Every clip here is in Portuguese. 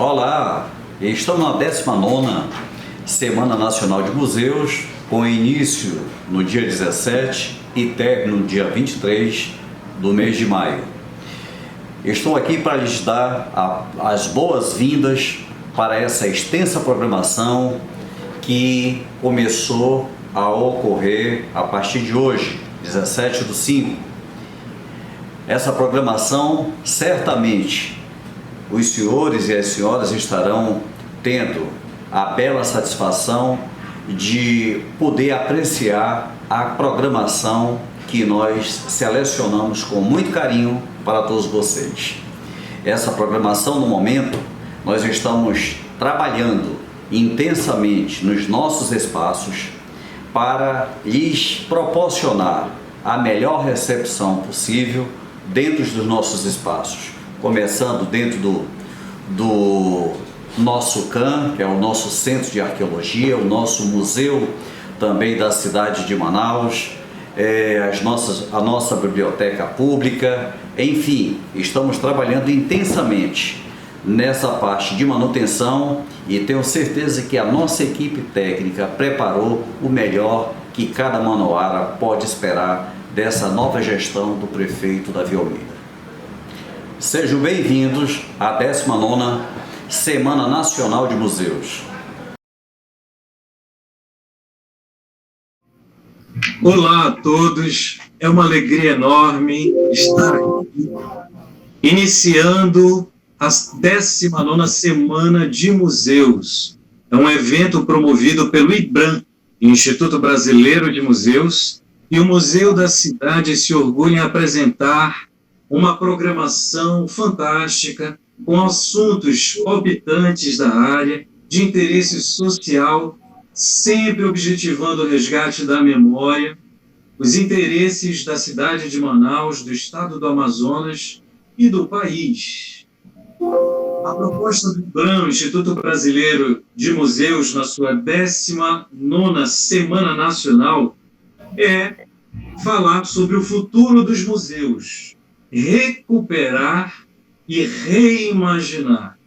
Olá, estamos na 19ª Semana Nacional de Museus, com início no dia 17 e término no dia 23 do mês de maio. Estou aqui para lhes dar as boas-vindas para essa extensa programação que começou a ocorrer a partir de hoje, 17/5. Essa programação, certamente, os senhores e as senhoras estarão tendo a bela satisfação de poder apreciar a programação que nós selecionamos com muito carinho para todos vocês. Essa programação, no momento, nós estamos trabalhando intensamente nos nossos espaços para lhes proporcionar a melhor recepção possível dentro dos nossos espaços, começando dentro do nosso CAM, que é o nosso Centro de Arqueologia, o nosso museu também da cidade de Manaus, a nossa biblioteca pública, enfim, estamos trabalhando intensamente nessa parte de manutenção e tenho certeza que a nossa equipe técnica preparou o melhor que cada manauara pode esperar dessa nova gestão do prefeito Davi Almeida. Sejam bem-vindos à 19ª Semana Nacional de Museus. Olá a todos, é uma alegria enorme estar aqui, iniciando a 19ª Semana de Museus. É um evento promovido pelo IBRAM, Instituto Brasileiro de Museus, e o Museu da Cidade se orgulha em apresentar uma programação fantástica com assuntos palpitantes da área, de interesse social, sempre objetivando o resgate da memória, os interesses da cidade de Manaus, do estado do Amazonas e do país. A proposta do IBRAM, Instituto Brasileiro de Museus, na sua 19ª Semana Nacional, é falar sobre o futuro dos museus, recuperar e reimaginar.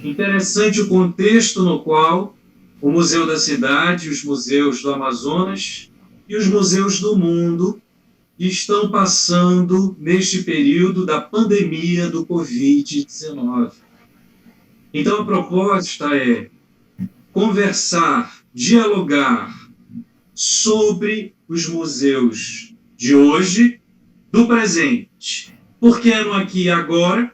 Interessante o contexto no qual o Museu da Cidade, os museus do Amazonas e os museus do mundo estão passando neste período da pandemia do Covid-19. Então, a proposta é conversar, dialogar sobre os museus de hoje, do presente, porque é no aqui e agora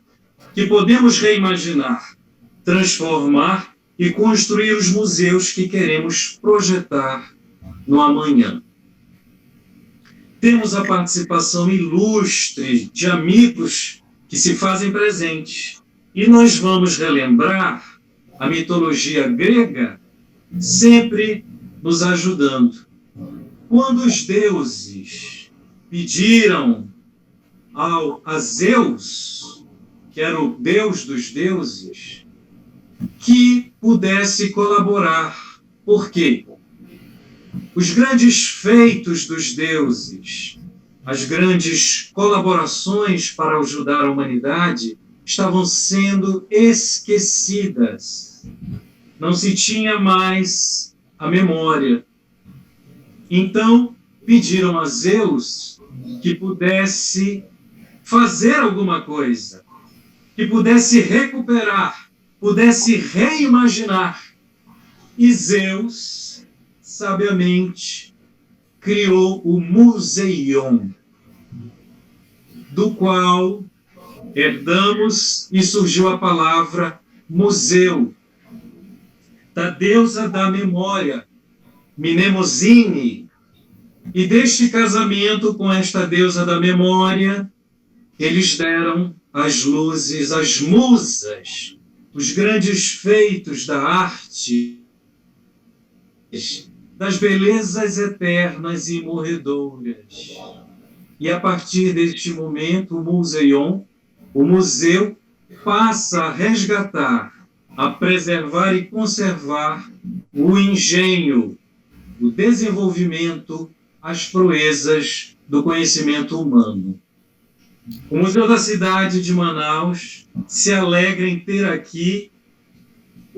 que podemos reimaginar, transformar e construir os museus que queremos projetar no amanhã. Temos a participação ilustre de amigos que se fazem presentes, e nós vamos relembrar a mitologia grega sempre nos ajudando. Quando os deuses pediram a Zeus, que era o deus dos deuses, que pudesse colaborar. Por quê? Os grandes feitos dos deuses, as grandes colaborações para ajudar a humanidade, estavam sendo esquecidas. Não se tinha mais a memória. Então, pediram a Zeus que pudesse fazer alguma coisa, que pudesse recuperar, pudesse reimaginar. E Zeus, sabiamente, criou o Museion, do qual herdamos e surgiu a palavra museu, da deusa da memória, Mnemosine. E deste casamento com esta deusa da memória, eles deram as luzes, as musas, os grandes feitos da arte, das belezas eternas e morredoras. E a partir deste momento, o Museion, o museu, passa a resgatar, a preservar e conservar o engenho, o desenvolvimento, as proezas do conhecimento humano. O Museu da Cidade de Manaus se alegra em ter aqui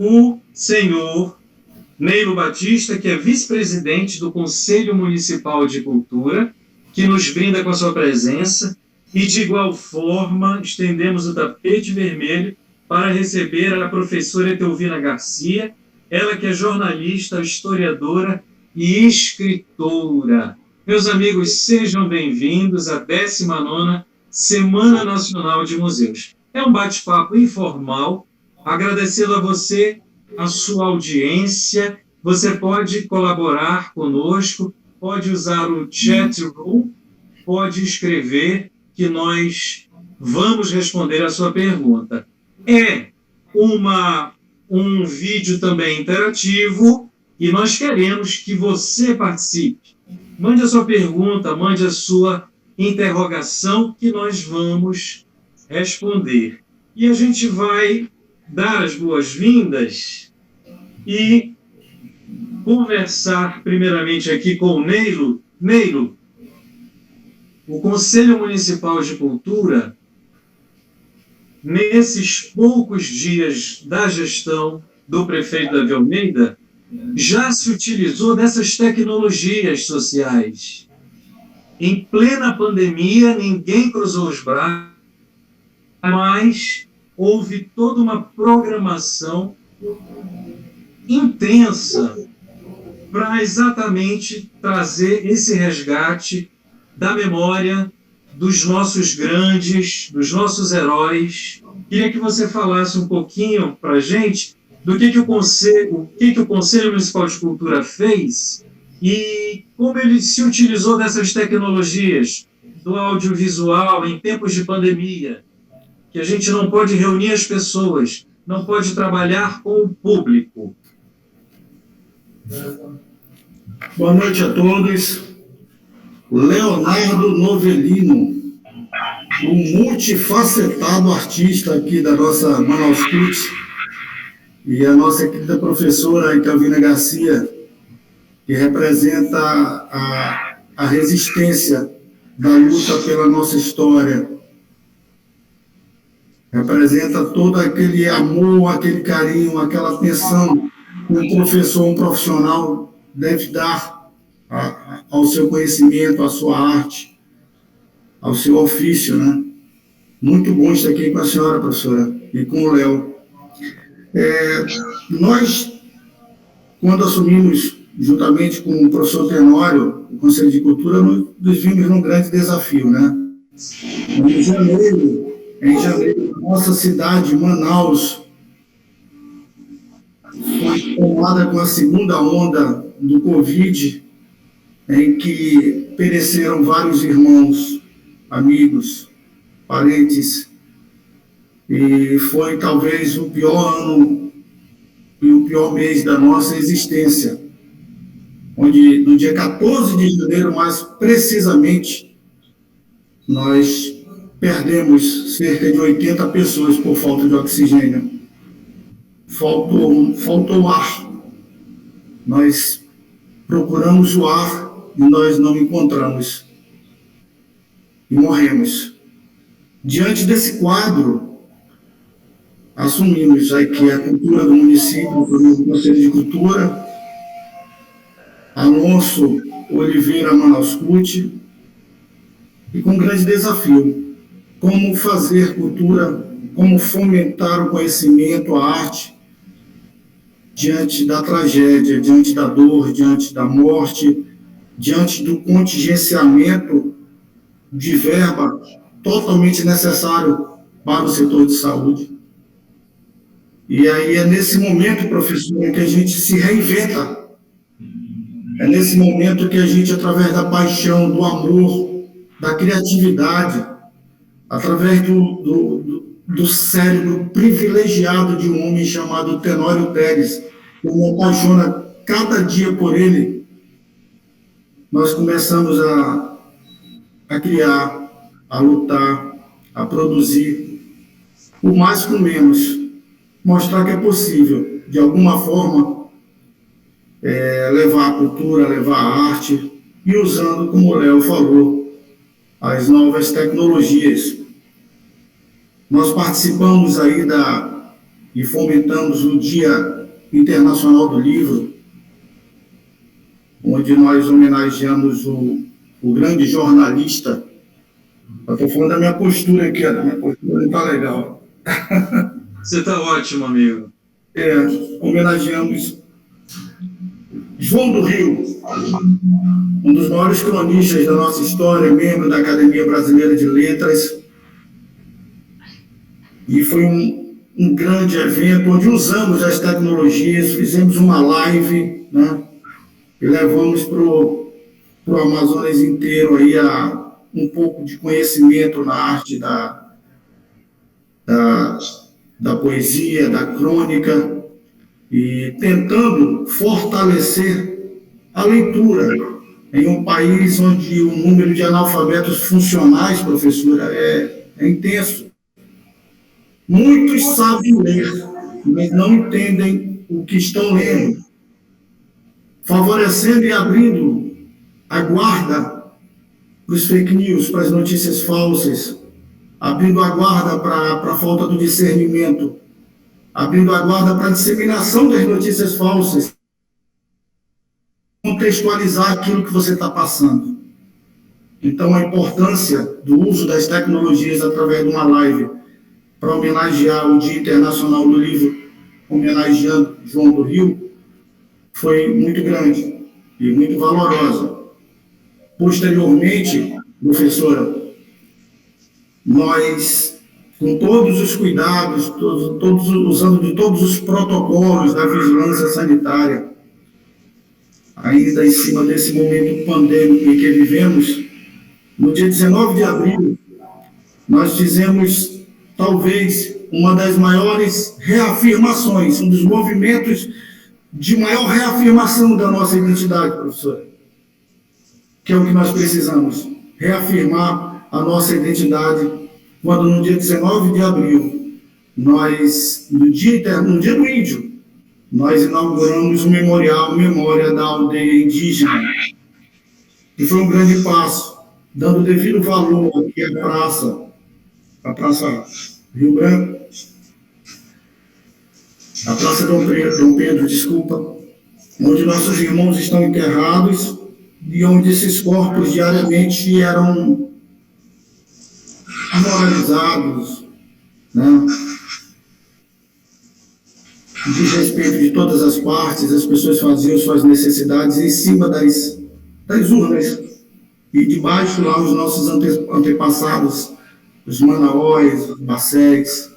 o senhor Neilo Batista, que é vice-presidente do Conselho Municipal de Cultura, que nos brinda com a sua presença, e de igual forma estendemos o tapete vermelho para receber a professora Etelvina Garcia, ela que é jornalista, historiadora e escritora. Meus amigos, sejam bem-vindos à 19ª Semana Nacional de Museus. É um bate-papo informal, agradecendo a você, a sua audiência. Você pode colaborar conosco, pode usar o chat room, pode escrever, que nós vamos responder a sua pergunta. É um vídeo também interativo e nós queremos que você participe. Mande a sua pergunta, mande a sua interrogação que nós vamos responder. E a gente vai dar as boas-vindas e conversar primeiramente aqui com o Neilo. Neilo, o Conselho Municipal de Cultura, nesses poucos dias da gestão do prefeito Davi Almeida, já se utilizou dessas tecnologias sociais. Em plena pandemia, ninguém cruzou os braços, mas houve toda uma programação intensa para exatamente trazer esse resgate da memória dos nossos grandes, dos nossos heróis. Queria que você falasse um pouquinho para a gente do que o Conselho Municipal de Cultura fez e como ele se utilizou dessas tecnologias do audiovisual em tempos de pandemia, que a gente não pode reunir as pessoas, não pode trabalhar com o público. Boa noite a todos. Leonardo Novelino, um multifacetado artista aqui da nossa Manaus Cult, e a nossa querida professora Etelvina Garcia, que representa a resistência da luta pela nossa história, representa todo aquele amor, aquele carinho, aquela atenção que um professor, um profissional deve dar ao seu conhecimento, à sua arte, ao seu ofício, né? Muito bom estar aqui com a senhora, professora, e com o Léo. Nós, quando assumimos, juntamente com o professor Tenório, o Conselho de Cultura, nos vimos num grande desafio, né? Em janeiro, nossa cidade, Manaus, foi tomada com a segunda onda do Covid, em que pereceram vários irmãos, amigos, parentes, e foi talvez o pior ano e o pior mês da nossa existência, onde no dia 14 de janeiro, mais precisamente, nós perdemos cerca de 80 pessoas por falta de oxigênio. Faltou ar. Nós procuramos o ar e nós não encontramos. E morremos. Diante desse quadro, assumimos aqui a cultura do município, o Conselho de Cultura, Alonso Oliveira Manaus Cult, e com um grande desafio: como fazer cultura, como fomentar o conhecimento, a arte, diante da tragédia, diante da dor, diante da morte, diante do contingenciamento de verba totalmente necessário para o setor de saúde. E aí é nesse momento, professor, que a gente se reinventa. É nesse momento que a gente, através da paixão, do amor, da criatividade, através do cérebro privilegiado de um homem chamado Tenório Pérez, que me apaixona cada dia por ele, nós começamos a criar, a lutar, a produzir, o mais com menos, mostrar que é possível, de alguma forma, levar a cultura, levar a arte, e usando, como o Léo falou, as novas tecnologias. Nós participamos aí e fomentamos o Dia Internacional do Livro, onde nós homenageamos o grande jornalista. Eu estou falando da minha postura aqui, da minha postura não está legal. Você está ótimo, amigo. Homenageamos João do Rio, um dos maiores cronistas da nossa história, membro da Academia Brasileira de Letras. E foi um grande evento onde usamos as tecnologias, fizemos uma live, né, e levamos para o Amazonas inteiro aí um pouco de conhecimento na arte da poesia, da crônica, e tentando fortalecer a leitura em um país onde o número de analfabetos funcionais, professora, é intenso. Muitos sabem ler, mas não entendem o que estão lendo, favorecendo e abrindo a guarda para os fake news, para as notícias falsas, abrindo a guarda para a falta do discernimento, abrindo a guarda para a disseminação das notícias falsas, contextualizar aquilo que você está passando. Então, a importância do uso das tecnologias através de uma live para homenagear o Dia Internacional do Livro, homenageando João do Rio, foi muito grande e muito valorosa. Posteriormente, professora, nós, com todos os cuidados, usando de todos os protocolos da vigilância sanitária, ainda em cima desse momento pandêmico em que vivemos, no dia 19 de abril, nós fizemos talvez uma das maiores reafirmações, um dos movimentos de maior reafirmação da nossa identidade, professora, que é o que nós precisamos, reafirmar a nossa identidade, quando no dia 19 de abril, nós, no dia do Índio, nós inauguramos o memorial Memória da Aldeia Indígena, e foi um grande passo, dando devido valor aqui à Praça Rio Branco, a Praça Dom Pedro, desculpa, onde nossos irmãos estão enterrados e onde esses corpos diariamente eram moralizados, né? Desrespeito de todas as partes, as pessoas faziam suas necessidades em cima das urnas, e debaixo lá os nossos antepassados, os manaós, os bacéis.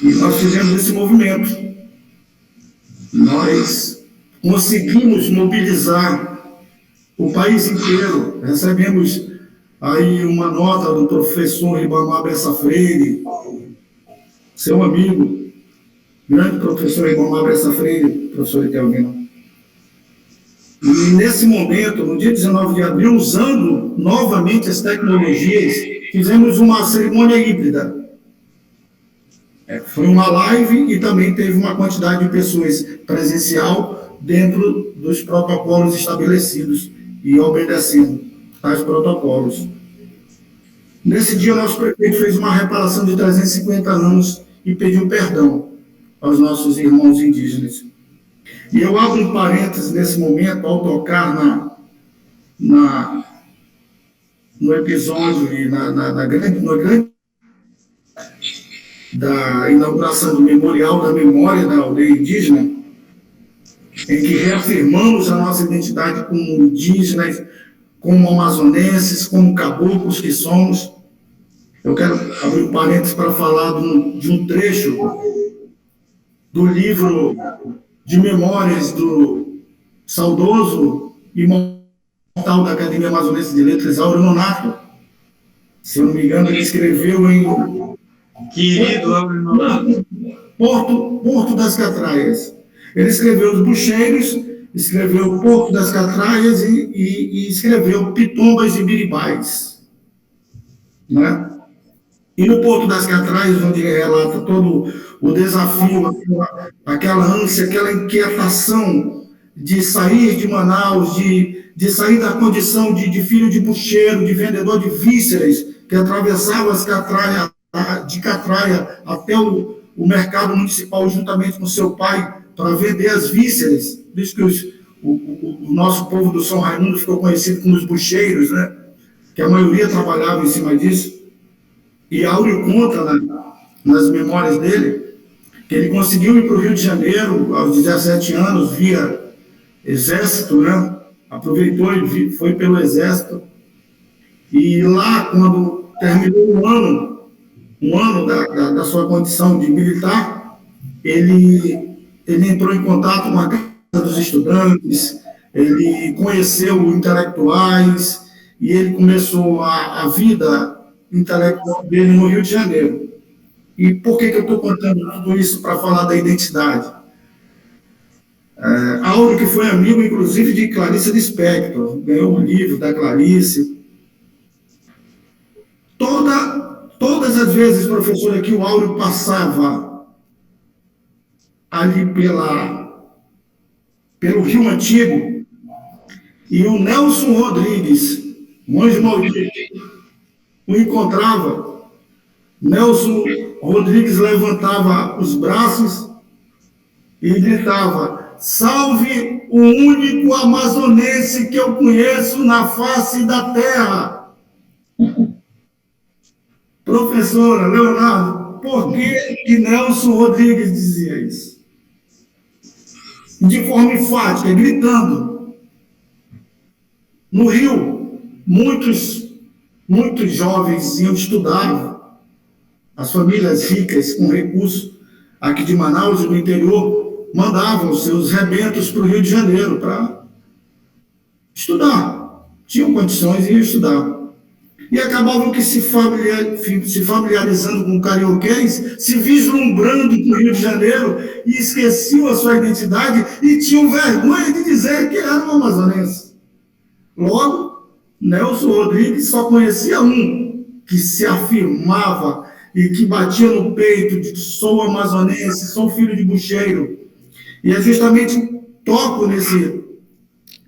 E nós fizemos esse movimento. Nós conseguimos mobilizar o país inteiro. Recebemos aí uma nota do professor Ribamar Bessa Freire, seu amigo, grande professor Ribamar Bessa Freire, professor Itelvino. E nesse momento, no dia 19 de abril, usando novamente as tecnologias, fizemos uma cerimônia híbrida. Foi uma live e também teve uma quantidade de pessoas presencial dentro dos protocolos estabelecidos e obedecendo tais protocolos. Nesse dia, o nosso prefeito fez uma reparação de 350 anos e pediu perdão aos nossos irmãos indígenas. E eu abro um parênteses nesse momento, ao tocar no episódio e na grande da inauguração do Memorial da Memória da Aldeia Indígena, em que reafirmamos a nossa identidade como indígenas, como amazonenses, como caboclos que somos. Eu quero abrir um parênteses para falar de um trecho do livro de memórias do saudoso imortal da Academia Amazonense de Letras, Áureo Nonato. Se eu não me engano, ele escreveu em... Querido Áureo Nonato. Porto das Catraias. Ele escreveu Os Bucheiros, escreveu Porto das Catraias e escreveu Pitombas e Biribais. Né? E no Porto das Catraias, onde ele relata todo o desafio, aquela ânsia, aquela inquietação de sair de Manaus, de sair da condição de filho de bucheiro, de vendedor de vísceras, que atravessava as Catraias, de Catraia até o o mercado municipal juntamente com seu pai para vender as vísceras, visto que o nosso povo do São Raimundo ficou conhecido como os bucheiros, né? Que a maioria trabalhava em cima disso. E Áureo conta nas memórias dele que ele conseguiu ir para o Rio de Janeiro aos 17 anos via exército, né? Aproveitou e foi pelo exército. E lá, quando terminou um ano da sua condição de militar, ele entrou em contato com a Casa dos Estudantes, ele conheceu intelectuais e ele começou a vida intelectual dele no Rio de Janeiro. E por que eu estou contando tudo isso para falar da identidade? Áureo, que foi amigo, inclusive, de Clarice Lispector, ganhou um livro da Clarice. Todas as vezes, professora, que o Áureo passava ali pelo Rio Antigo, e o Nelson Rodrigues, monge maldito, o encontrava, Nelson Rodrigues levantava os braços e gritava: salve o único amazonense que eu conheço na face da terra. Professora Leonardo, por que Nelson Rodrigues dizia isso? De forma enfática, gritando. No Rio, muitos jovens iam estudar. As famílias ricas com recursos aqui de Manaus e do interior mandavam seus rebentos para o Rio de Janeiro para estudar. Tinham condições e iam estudar. E acabavam que se familiarizando com o carioquês, se vislumbrando com o Rio de Janeiro e esqueciam a sua identidade e tinham vergonha de dizer que eram amazonenses. Logo, Nelson Rodrigues só conhecia um que se afirmava e que batia no peito de sou amazonense, sou filho de bucheiro. E é justamente toco nesse,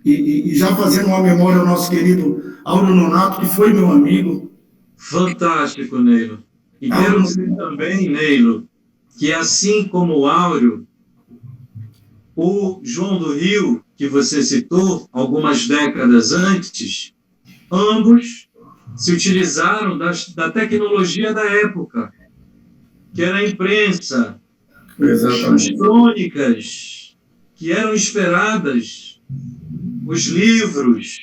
e já fazendo uma memória ao nosso querido Áureo Nonato, que foi meu amigo. Fantástico, Neilo. E quero dizer também, Neilo, que assim como o Áureo, o João do Rio, que você citou algumas décadas antes, ambos se utilizaram da tecnologia da época, que era a imprensa, as crônicas, que eram esperadas, os livros,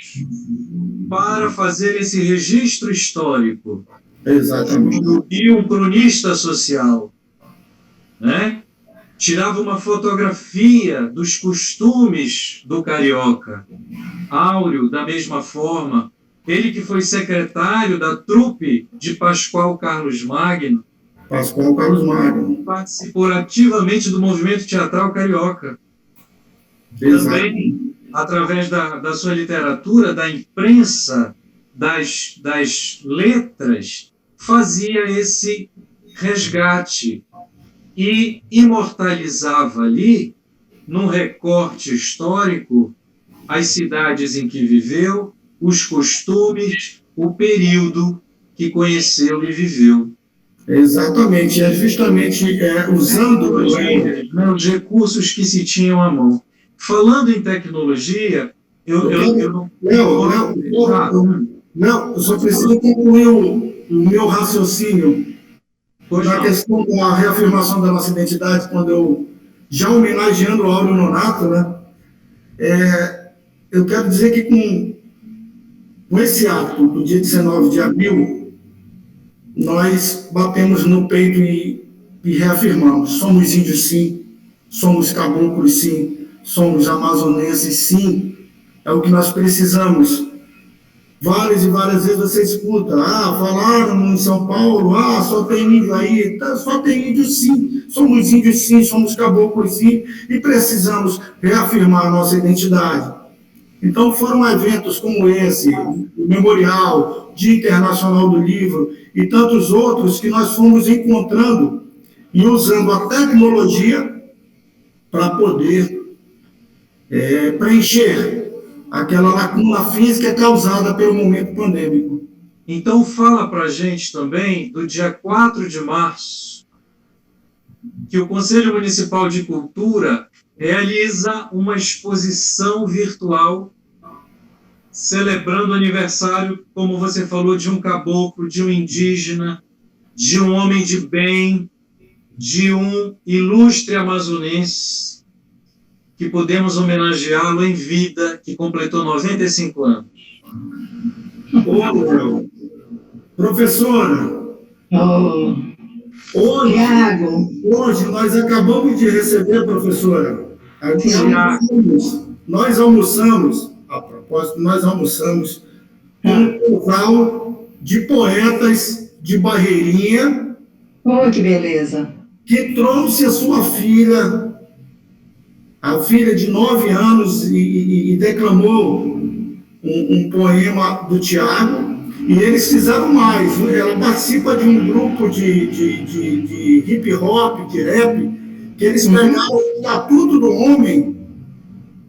para fazer esse registro histórico. Exatamente. E um cronista social, né? Tirava uma fotografia dos costumes do carioca. Áureo, da mesma forma, ele que foi secretário da trupe de Pascoal Carlos Magno, participou ativamente do movimento teatral carioca. Também, através da sua literatura, da imprensa, das letras, fazia esse resgate e imortalizava ali, num recorte histórico, as cidades em que viveu, os costumes, o período que conheceu e viveu. Exatamente, é justamente usando os recursos que se tinham à mão. Falando em tecnologia, eu só preciso concluir o meu raciocínio na questão da reafirmação da nossa identidade, quando eu, já homenageando o Áureo Nonato, né, eu quero dizer que com esse ato do dia 19 de abril, nós batemos no peito e reafirmamos: somos índios sim, somos caboclos sim, somos amazonenses sim, é o que nós precisamos. Várias e várias vezes você escuta: falaram em São Paulo, só tem índio aí, só tem índio sim, somos índios sim, somos caboclos sim, e precisamos reafirmar a nossa identidade. Então foram eventos como esse, o Memorial, Dia Internacional do Livro e tantos outros que nós fomos encontrando e usando a tecnologia para poder preencher aquela lacuna física causada pelo momento pandêmico. Então fala para a gente também do dia 4 de março, que o Conselho Municipal de Cultura realiza uma exposição virtual celebrando o aniversário, como você falou, de um caboclo, de um indígena, de um homem de bem, de um ilustre amazonense, que podemos homenageá-lo em vida, que completou 95 anos. Ô, professora, hoje, Tiago, hoje nós acabamos de receber, professora, Tiago. nós almoçamos, a propósito, nós almoçamos um casal de poetas de Barreirinha oh, que beleza. que trouxe a sua filha, a filha de 9 anos, e declamou um poema do Tiago. E eles fizeram mais. Ela participa de um grupo de hip hop, de rap, que eles pegaram o Estatuto do Homem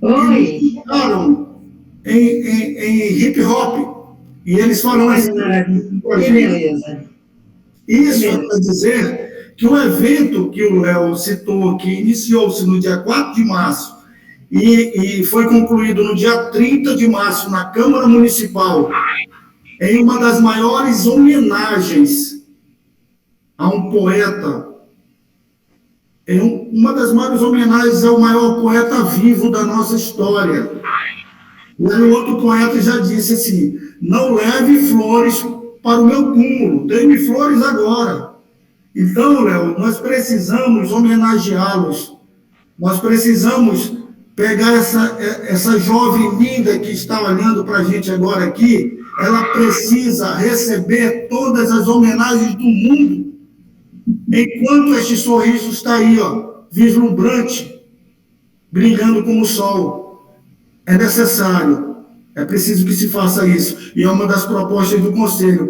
Oi, e botaram em hip hop. E eles falam assim, que beleza. isso é para dizer que o evento que o Léo citou, que iniciou-se no dia 4 de março e foi concluído no dia 30 de março na Câmara Municipal, em uma das maiores homenagens a um poeta, uma das maiores homenagens ao maior poeta vivo da nossa história. E aí o outro poeta já disse assim, não leve flores para o meu túmulo, dê-me flores agora. Então, Léo, nós precisamos homenageá-los, nós precisamos pegar essa jovem linda que está olhando para a gente agora aqui, ela precisa receber todas as homenagens do mundo, enquanto este sorriso está aí, ó, vislumbrante, brilhando como o sol. É necessário, é preciso que se faça isso, e é uma das propostas do Conselho.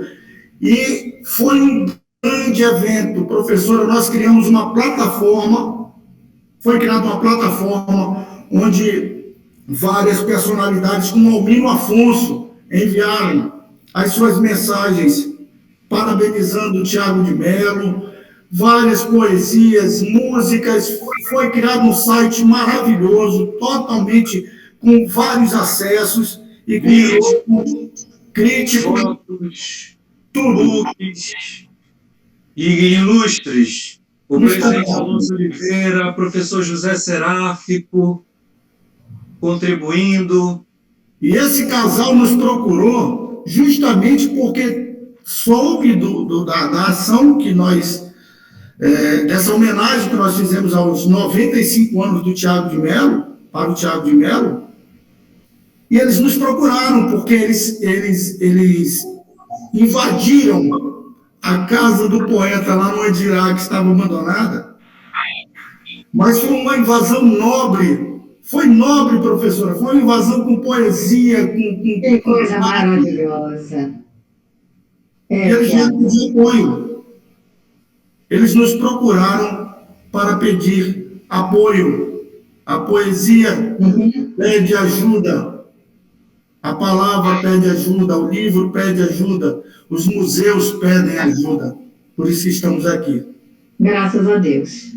E foi um grande evento, professora, nós criamos uma plataforma, foi criada uma plataforma onde várias personalidades, como Almino Afonso, enviaram as suas mensagens parabenizando o Tiago de Mello, várias poesias, músicas, foi criado um site maravilhoso, totalmente com vários acessos e com críticos, Fotos, tudo. books e ilustres. O presidente Alonso Oliveira, professor José Seráfico, contribuindo. E esse casal nos procurou justamente porque soube da ação que nós, dessa homenagem que nós fizemos aos 95 anos do Tiago de Mello, para o Tiago de Mello, e eles nos procuraram porque eles invadiram a casa do poeta lá no Edirá, que estava abandonada, mas foi uma invasão nobre. Foi nobre, professora, foi uma invasão com poesia, Que coisa maravilhosa. Eles não pediam apoio. Eles nos procuraram para pedir apoio. A poesia pede ajuda. A palavra pede ajuda. O livro pede ajuda. Os museus pedem ajuda. Por isso que estamos aqui. Graças a Deus.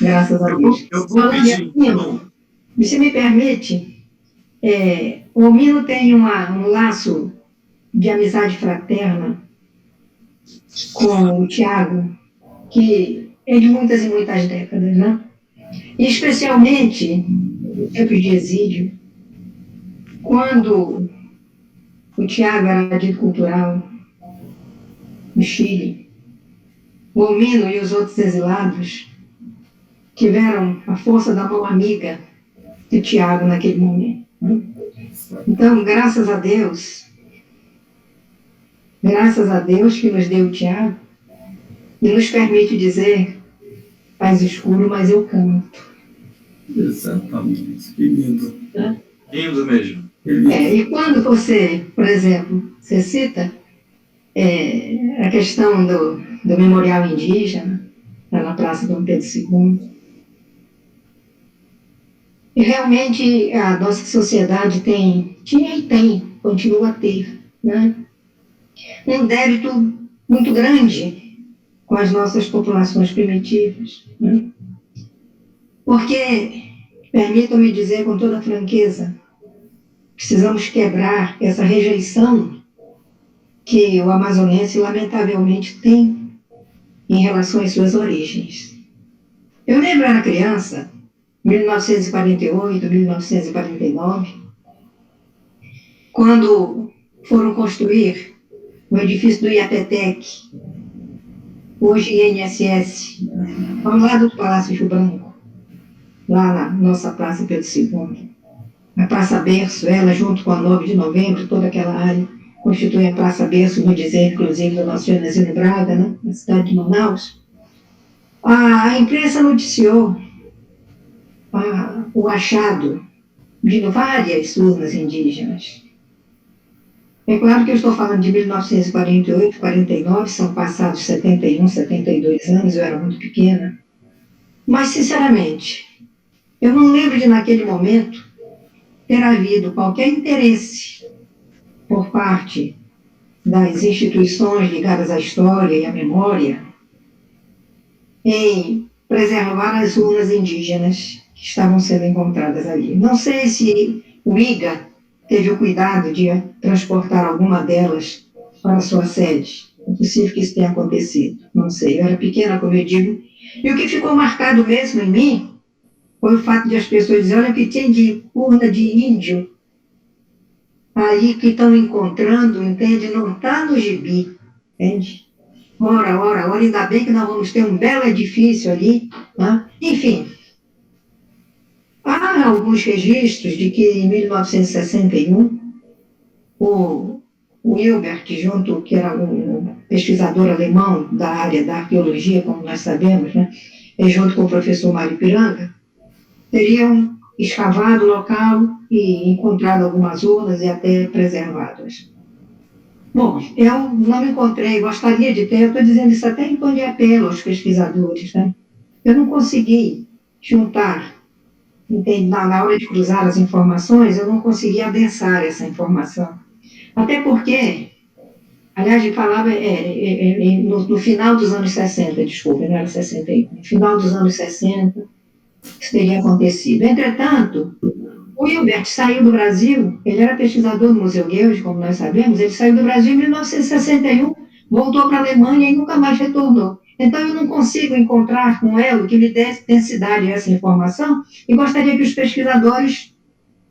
Graças a Deus. Eu vou pedir, então. Você me permite? O Almino tem um laço de amizade fraterna com o Tiago, que é de muitas e muitas décadas, né? E especialmente, no tempo de exílio, quando o Tiago era dito cultural no Chile, o Almino e os outros exilados tiveram a força da mão amiga do Tiago naquele momento. Então, graças a Deus que nos deu o Tiago e nos permite dizer, faz escuro, mas eu canto. Exatamente, que lindo. Lindo mesmo. E quando você, por exemplo, você cita a questão do memorial indígena, lá na Praça Dom Pedro II, e realmente a nossa sociedade tinha e tem, continua a ter, né? Um débito muito grande com com as nossas populações primitivas. Né? Porque, permitam-me dizer com toda franqueza, precisamos quebrar essa rejeição que o amazonense lamentavelmente tem em relação às suas origens. Eu lembro, era criança, 1948, 1949, quando foram construir o edifício do IAPETEC, hoje INSS, ao lado do Palácio Rio Branco, lá na nossa Praça Pedro II. A Praça Berço, ela junto com a 9 de Novembro, toda aquela área, constitui a Praça Berço, no dizer, inclusive, do nosso Genésio Braga, né, na cidade de Manaus. A imprensa noticiou o achado de várias urnas indígenas. É claro que eu estou falando de 1948, 49, são passados 71, 72 anos, eu era muito pequena. Mas, sinceramente, eu não lembro de, naquele momento, ter havido qualquer interesse por parte das instituições ligadas à história e à memória em preservar as urnas indígenas que estavam sendo encontradas ali. Não sei se o IGA teve o cuidado de transportar alguma delas para a sua sede. É possível que isso tenha acontecido, não sei. Eu era pequena, como eu digo. E o que ficou marcado mesmo em mim foi o fato de as pessoas dizerem, olha o que tem de urna de índio aí que estão encontrando, entende? Não está no gibi, entende? Ora, ainda bem que nós vamos ter um belo edifício ali. Né? Enfim, há alguns registros de que em 1961, o Hilbert, que era um pesquisador alemão da área da arqueologia, como nós sabemos, né? E junto com o professor Mário Piranga, teriam escavado o local e encontrado algumas urnas e até preservadas. Bom, eu não encontrei, gostaria de ter, eu estou dizendo isso até em tom de apelo aos pesquisadores, né? Eu não consegui juntar, entende? Na hora de cruzar as informações, eu não consegui adensar essa informação. Até porque, aliás, a gente falava no final dos anos 60, desculpa, não era 61, no final dos anos 60, isso teria acontecido. Entretanto, o Hilbert saiu do Brasil, ele era pesquisador do Museu Goethe, como nós sabemos, ele saiu do Brasil em 1961, voltou para a Alemanha e nunca mais retornou. Então, eu não consigo encontrar um elo que me desse densidade a essa informação e gostaria que os pesquisadores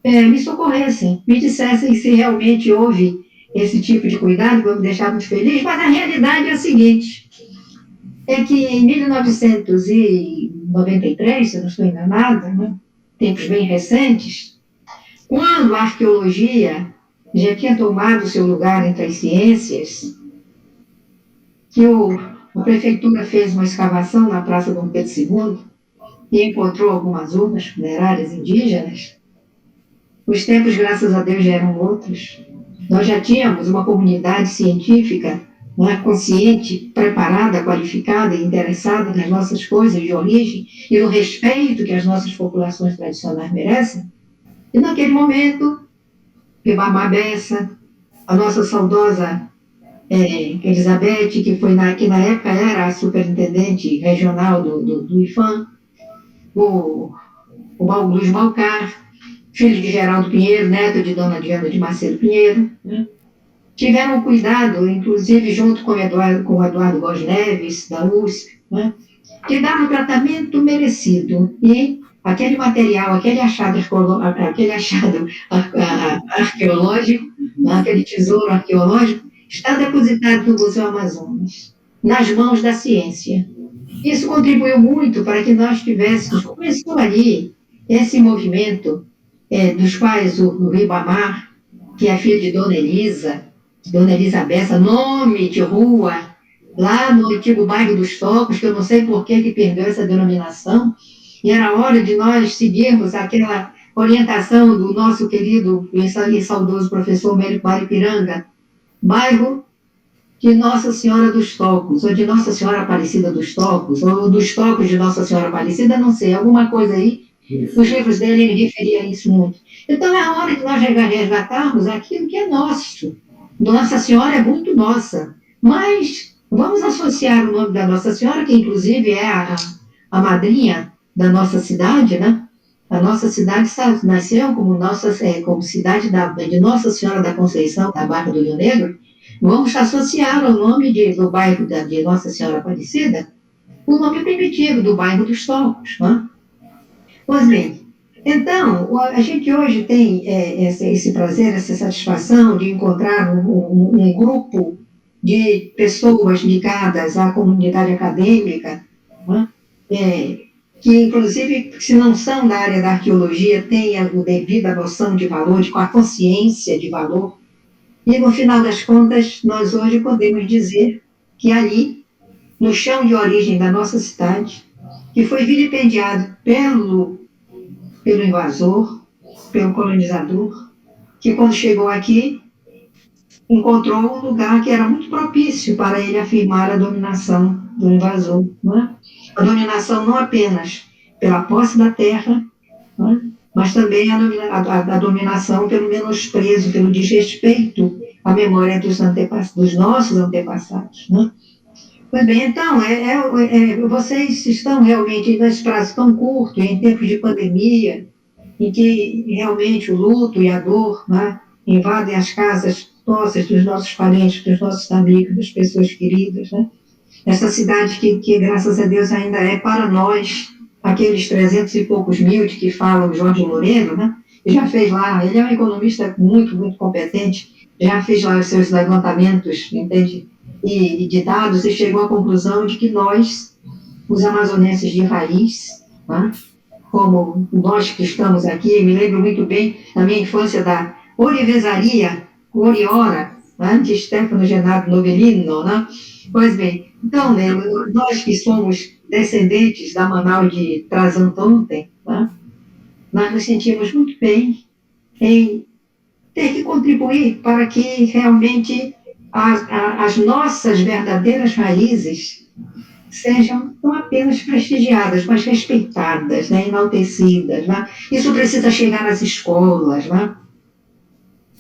me socorressem, me dissessem se realmente houve esse tipo de cuidado, que vai me deixar muito feliz, mas a realidade é a seguinte, é que em 1993, se eu não estou enganada, né, tempos bem recentes, quando a arqueologia já tinha tomado seu lugar entre as ciências, que a prefeitura fez uma escavação na Praça Dom Pedro II e encontrou algumas urnas funerárias indígenas, os tempos, graças a Deus, já eram outros. Nós já tínhamos uma comunidade científica, né, consciente, preparada, qualificada e interessada nas nossas coisas de origem e no respeito que as nossas populações tradicionais merecem. E naquele momento, Ribamar Bessa, a nossa saudosa Elizabeth, que na época era a superintendente regional do IFAM, o Luiz Balcar, filho de Geraldo Pinheiro, neto de Dona Diana de Macedo Pinheiro, né? Tiveram cuidado, inclusive junto com o Eduardo Góes Neves, da USP, né? De dar o tratamento merecido. E aquele material, aquele achado arqueológico, aquele tesouro arqueológico, está depositado no Museu Amazonas, nas mãos da ciência. Isso contribuiu muito para que nós tivéssemos, começou ali, esse movimento dos quais o Ribamar, que é filho de Dona Elisa Bessa, nome de rua, lá no antigo bairro dos Tocos, que eu não sei por que perdeu essa denominação, e era hora de nós seguirmos aquela orientação do nosso querido e saudoso professor Mário Piranga, bairro de Nossa Senhora dos Tocos, ou de Nossa Senhora Aparecida dos Tocos, ou dos Tocos de Nossa Senhora Aparecida, não sei, alguma coisa aí. Os livros dele, ele referia a isso muito. Então, é a hora de nós resgatarmos aquilo que é nosso. Nossa Senhora é muito nossa, mas Vamos associar o nome da Nossa Senhora, que inclusive é a madrinha da nossa cidade, né? A nossa cidade nasceu como cidade de Nossa Senhora da Conceição, da Barra do Rio Negro. Vamos associar ao nome do bairro de Nossa Senhora Aparecida o nome primitivo do bairro dos Tocos. Né? Pois bem, então, a gente hoje tem esse prazer, essa satisfação de encontrar um grupo de pessoas ligadas à comunidade acadêmica, né? Que, inclusive, se não são da área da arqueologia, têm a devida noção de valor, com a consciência de valor. E, no final das contas, nós hoje podemos dizer que ali, no chão de origem da nossa cidade, que foi vilipendiado pelo invasor, pelo colonizador, que quando chegou aqui, encontrou um lugar que era muito propício para ele afirmar a dominação do invasor. Não é? A dominação não apenas pela posse da terra, não é? Mas também a dominação pelo menosprezo, pelo desrespeito à memória dos nossos antepassados. Não é? Pois bem, então, vocês estão realmente nesse prazo tão curto, em tempos de pandemia, em que realmente o luto e a dor, né, invadem as casas nossas, dos nossos parentes, dos nossos amigos, das pessoas queridas. Né? Essa cidade que, graças a Deus, ainda é para nós, aqueles 300 e poucos mil de que fala o Jorge Loureiro, né? Já fez lá, ele é um economista muito, muito competente, já fez lá os seus levantamentos, entende? E de dados, e chegou à conclusão de que nós, os amazonenses de raiz, né? Como nós que estamos aqui, me lembro muito bem da minha infância da Orivesaria Oriora, né, de Stefano Genaro Novellino, né? Pois bem, então, né, nós que somos descendentes da Manaus de Trás-Antontem, né, nós nos sentimos muito bem em ter que contribuir para que realmente as nossas verdadeiras raízes sejam não apenas prestigiadas, mas respeitadas, né, enaltecidas. Né? Isso precisa chegar às escolas. Né?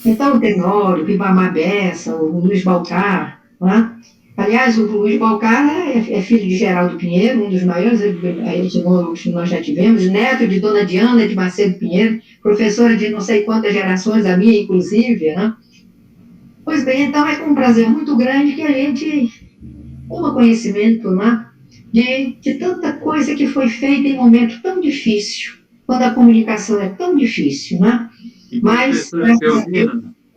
Então, o Tenório, o Ribamar Bessa, o Luiz Baltar. Né? Aliás, o Luiz Baltar é filho de Geraldo Pinheiro, um dos maiores etnólogos que nós já tivemos, neto de Dona Diana de Macedo Pinheiro, professora de não sei quantas gerações, a minha inclusive. Né? Pois bem, então é com um prazer muito grande que a gente toma conhecimento, né, de tanta coisa que foi feita em um momento tão difícil, quando a comunicação é tão difícil, né? Mas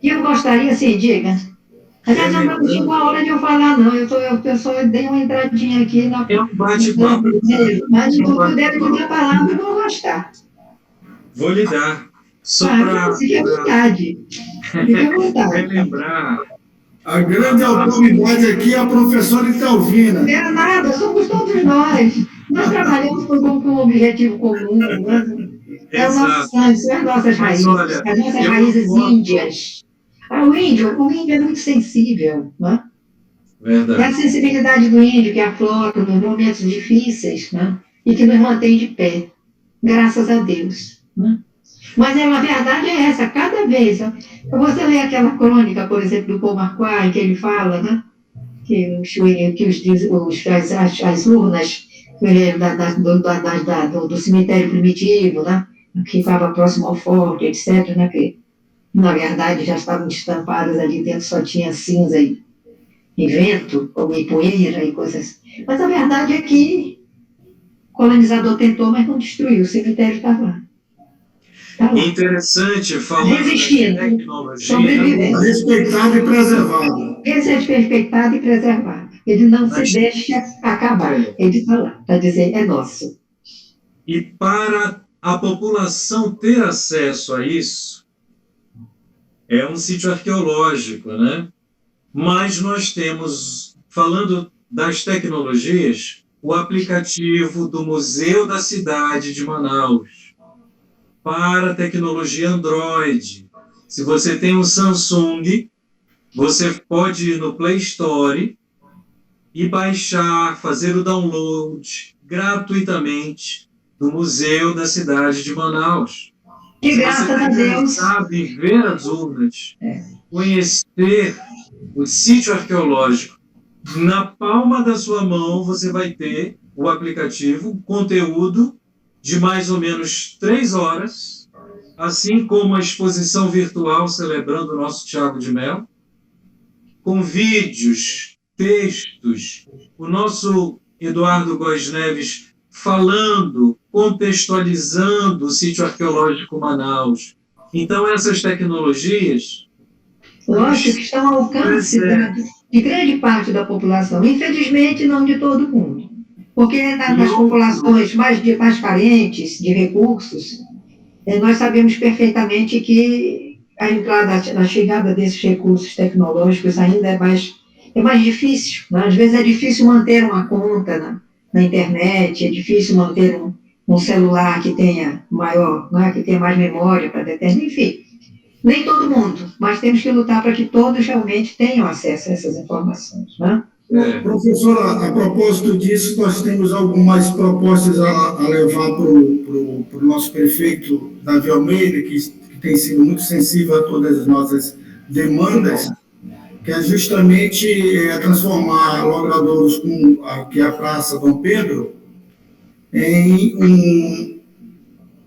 eu gostaria, assim, diga. Aliás, eu não chegou a hora de eu falar, não. Eu só dei uma entradinha aqui na. É um bate-papo. Mas se eu puder me dar a palavra, eu vou gostar. Vou lhe dar. Só para. Fique à vontade. Fique à vontade. Relembrar. A grande autoridade aqui é a professora Italvina. Não é nada, somos todos nós. Nós trabalhamos com um objetivo comum. Né? É o nosso sangue, são as nossas raízes, olha, as nossas raízes índias. O índio é muito sensível. Né? Verdade. É a sensibilidade do índio que aflora nos momentos difíceis, né? E que nos mantém de pé, graças a Deus. Né? Mas a verdade é essa, cada vez. Você lê aquela crônica, por exemplo, do Paul Marquardt, em que ele fala, né, que as urnas do cemitério primitivo, né, que ficava próximo ao forte, etc., né, que, na verdade, já estavam estampadas ali dentro, só tinha cinza e vento, e poeira e coisas. Mas a verdade é que o colonizador tentou, mas não destruiu, o cemitério está lá. Interessante falar de tecnologia. Respeitado e preservado. Esse é respeitado e preservado. Ele não se deixa acabar. Ele está lá, para dizer, é nosso. E para a população ter acesso a isso, é um sítio arqueológico, né? Mas nós temos, falando das tecnologias, o aplicativo do Museu da Cidade de Manaus, para a tecnologia Android. Se você tem um Samsung, você pode ir no Play Store e baixar, fazer o download gratuitamente do Museu da Cidade de Manaus. E graças a Deus. Sabe ver as urnas, conhecer o sítio arqueológico, Na palma da sua mão, você vai ter o aplicativo, um conteúdo de mais ou menos 3 horas, assim como a exposição virtual celebrando o nosso Thiago de Mello, com vídeos, textos, o nosso Eduardo Góes Neves falando, contextualizando o sítio arqueológico Manaus. Então, essas tecnologias... Lógico que estão ao alcance de grande parte da população. Infelizmente, não de todo mundo. Porque nas populações mais carentes de recursos, nós sabemos perfeitamente que a entrada, a chegada desses recursos tecnológicos ainda é mais difícil. Né? Às vezes é difícil manter uma conta na internet, é difícil manter um celular que tenha maior, né? Que tenha mais memória para determinar, enfim. Nem todo mundo, mas temos que lutar para que todos realmente tenham acesso a essas informações. Né? Professora, a propósito disso, nós temos algumas propostas a levar para o nosso prefeito Davi Almeida, que tem sido muito sensível a todas as nossas demandas, que é justamente transformar Logradouros, que é a Praça Dom Pedro, em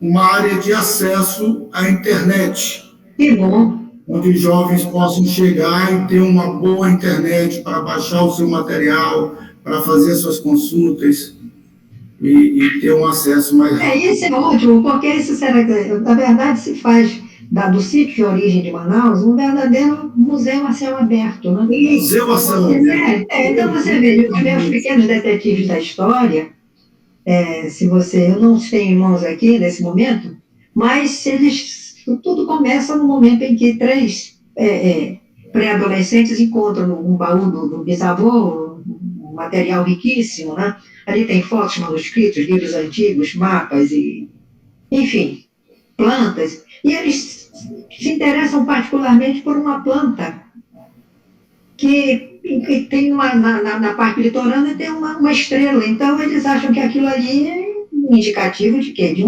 uma área de acesso à internet. Que bom. Onde os jovens possam chegar e ter uma boa internet para baixar o seu material, para fazer suas consultas e ter um acesso mais rápido. Isso é ótimo, porque isso, na verdade, se faz do sítio de origem de Manaus um verdadeiro museu a céu aberto. Né? Museu a céu aberto. Então, você vê, os meus pequenos detetives da história, eu não os tenho em mãos aqui nesse momento, mas tudo começa no momento em que 3 pré-adolescentes encontram um baú do bisavô, um material riquíssimo, né? Ali tem fotos, manuscritos, livros antigos, mapas, enfim, plantas. E eles se interessam particularmente por uma planta que tem na parte litorânea tem uma estrela. Então, eles acham que aquilo ali é um indicativo de quê? De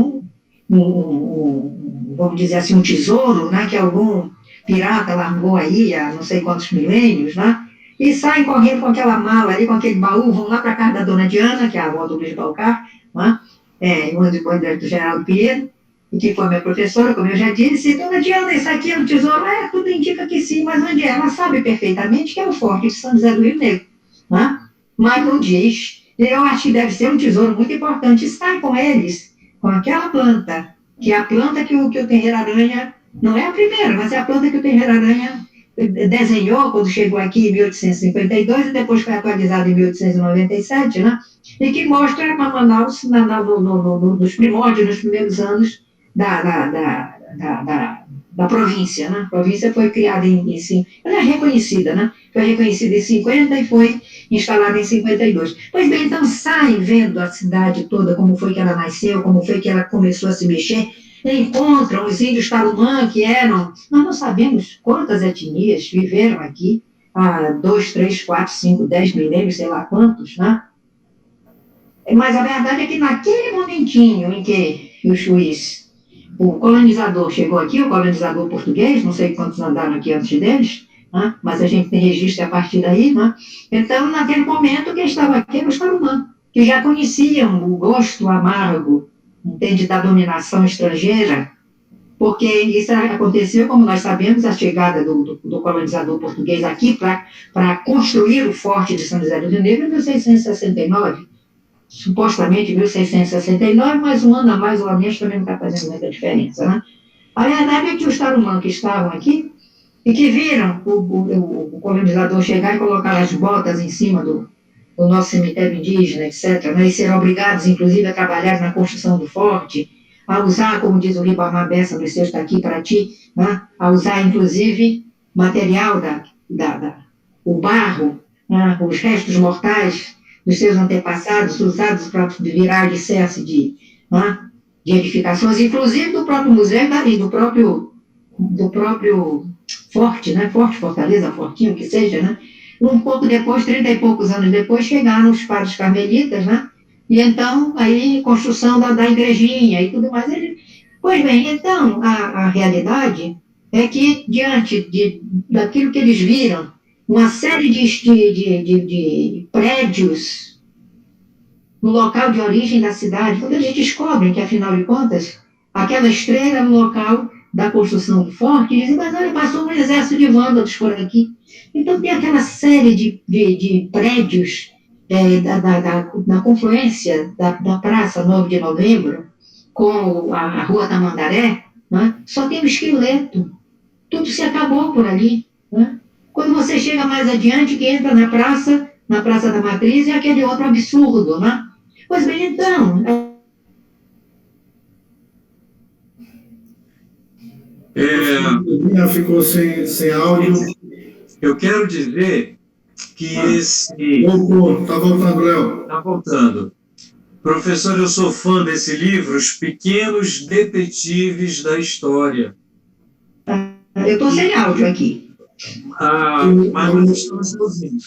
vamos dizer assim, um tesouro, né, que algum pirata largou aí há não sei quantos milênios, né, e saem correndo com aquela mala ali, com aquele baú, vão lá para a casa da dona Diana, que é a avó do Luiz Balcar, né, irmã do Geraldo Pinheiro, que foi minha professora, como eu já disse. Dona Diana, isso aqui é um tesouro? Tudo indica que sim, mas onde é? Ela sabe perfeitamente que é o Forte de São José do Rio Negro, né, mas não diz. Eu acho que deve ser um tesouro muito importante. Sai com eles, com aquela planta, que é a planta que o Terreiro-Aranha, não é a primeira, mas é a planta que o Terreiro-Aranha desenhou quando chegou aqui em 1852 e depois foi atualizada em 1897, né? E que mostra para Manaus nos primórdios, nos primeiros anos da província, né? A província foi criada ela é reconhecida, né? Foi reconhecida em 50 e foi instalada em 52. Pois bem, então saem vendo a cidade toda, como foi que ela nasceu, como foi que ela começou a se mexer, encontram os índios Tarumã, que nós não sabemos quantas etnias viveram aqui há 2, 3, 4, 5, 10 milênios, sei lá quantos, né? Mas a verdade é que naquele momentinho em que o colonizador chegou aqui, o colonizador português, não sei quantos andaram aqui antes deles, né? Mas a gente tem registro a partir daí, né? Então, naquele momento, quem estava aqui era os Tarumã, que já conheciam o gosto amargo, entende, da dominação estrangeira, porque isso aconteceu, como nós sabemos, a chegada do colonizador português aqui para construir o Forte de São José do Rio Negro em 1669, supostamente 1669, mas um ano a mais ou a menos também não está fazendo muita diferença, né? A verdade é que os Tarumã que estavam aqui e que viram o colonizador chegar e colocar as botas em cima do nosso cemitério indígena, etc., né, e serão obrigados, inclusive, a trabalhar na construção do forte, a usar, como diz o Ribamar Bessa, no seu está aqui para ti, né, a usar, inclusive, material o barro, né, os restos mortais dos seus antepassados, usados para virar alicerce de edificações, inclusive do próprio museu e do próprio forte, né, forte, fortaleza, fortinho, que seja, né. Um pouco depois, 30 e poucos anos depois, chegaram os padres carmelitas, né? E então, aí, construção da igrejinha e tudo mais. Pois bem, então, a realidade é que, diante daquilo que eles viram uma série de prédios no local de origem da cidade, quando eles descobrem que, afinal de contas, aquela estrela é o local da construção do forte, dizem, mas olha, passou um exército de vândalos por aqui. Então tem aquela série de prédios na confluência da Praça 9 de Novembro com a Rua Tamandaré, né? Só tem um esqueleto. Tudo se acabou por ali. Né? Quando você chega mais adiante, que entra na Praça da Matriz, é aquele outro absurdo. Né? Pois bem, então... Ficou sem áudio. Eu quero dizer que esse... Voltou, está voltando, Léo. Está voltando. Professor, eu sou fã desse livro, Os Pequenos Detetives da História. Eu estou sem áudio aqui. Mas nós estamos ouvindo.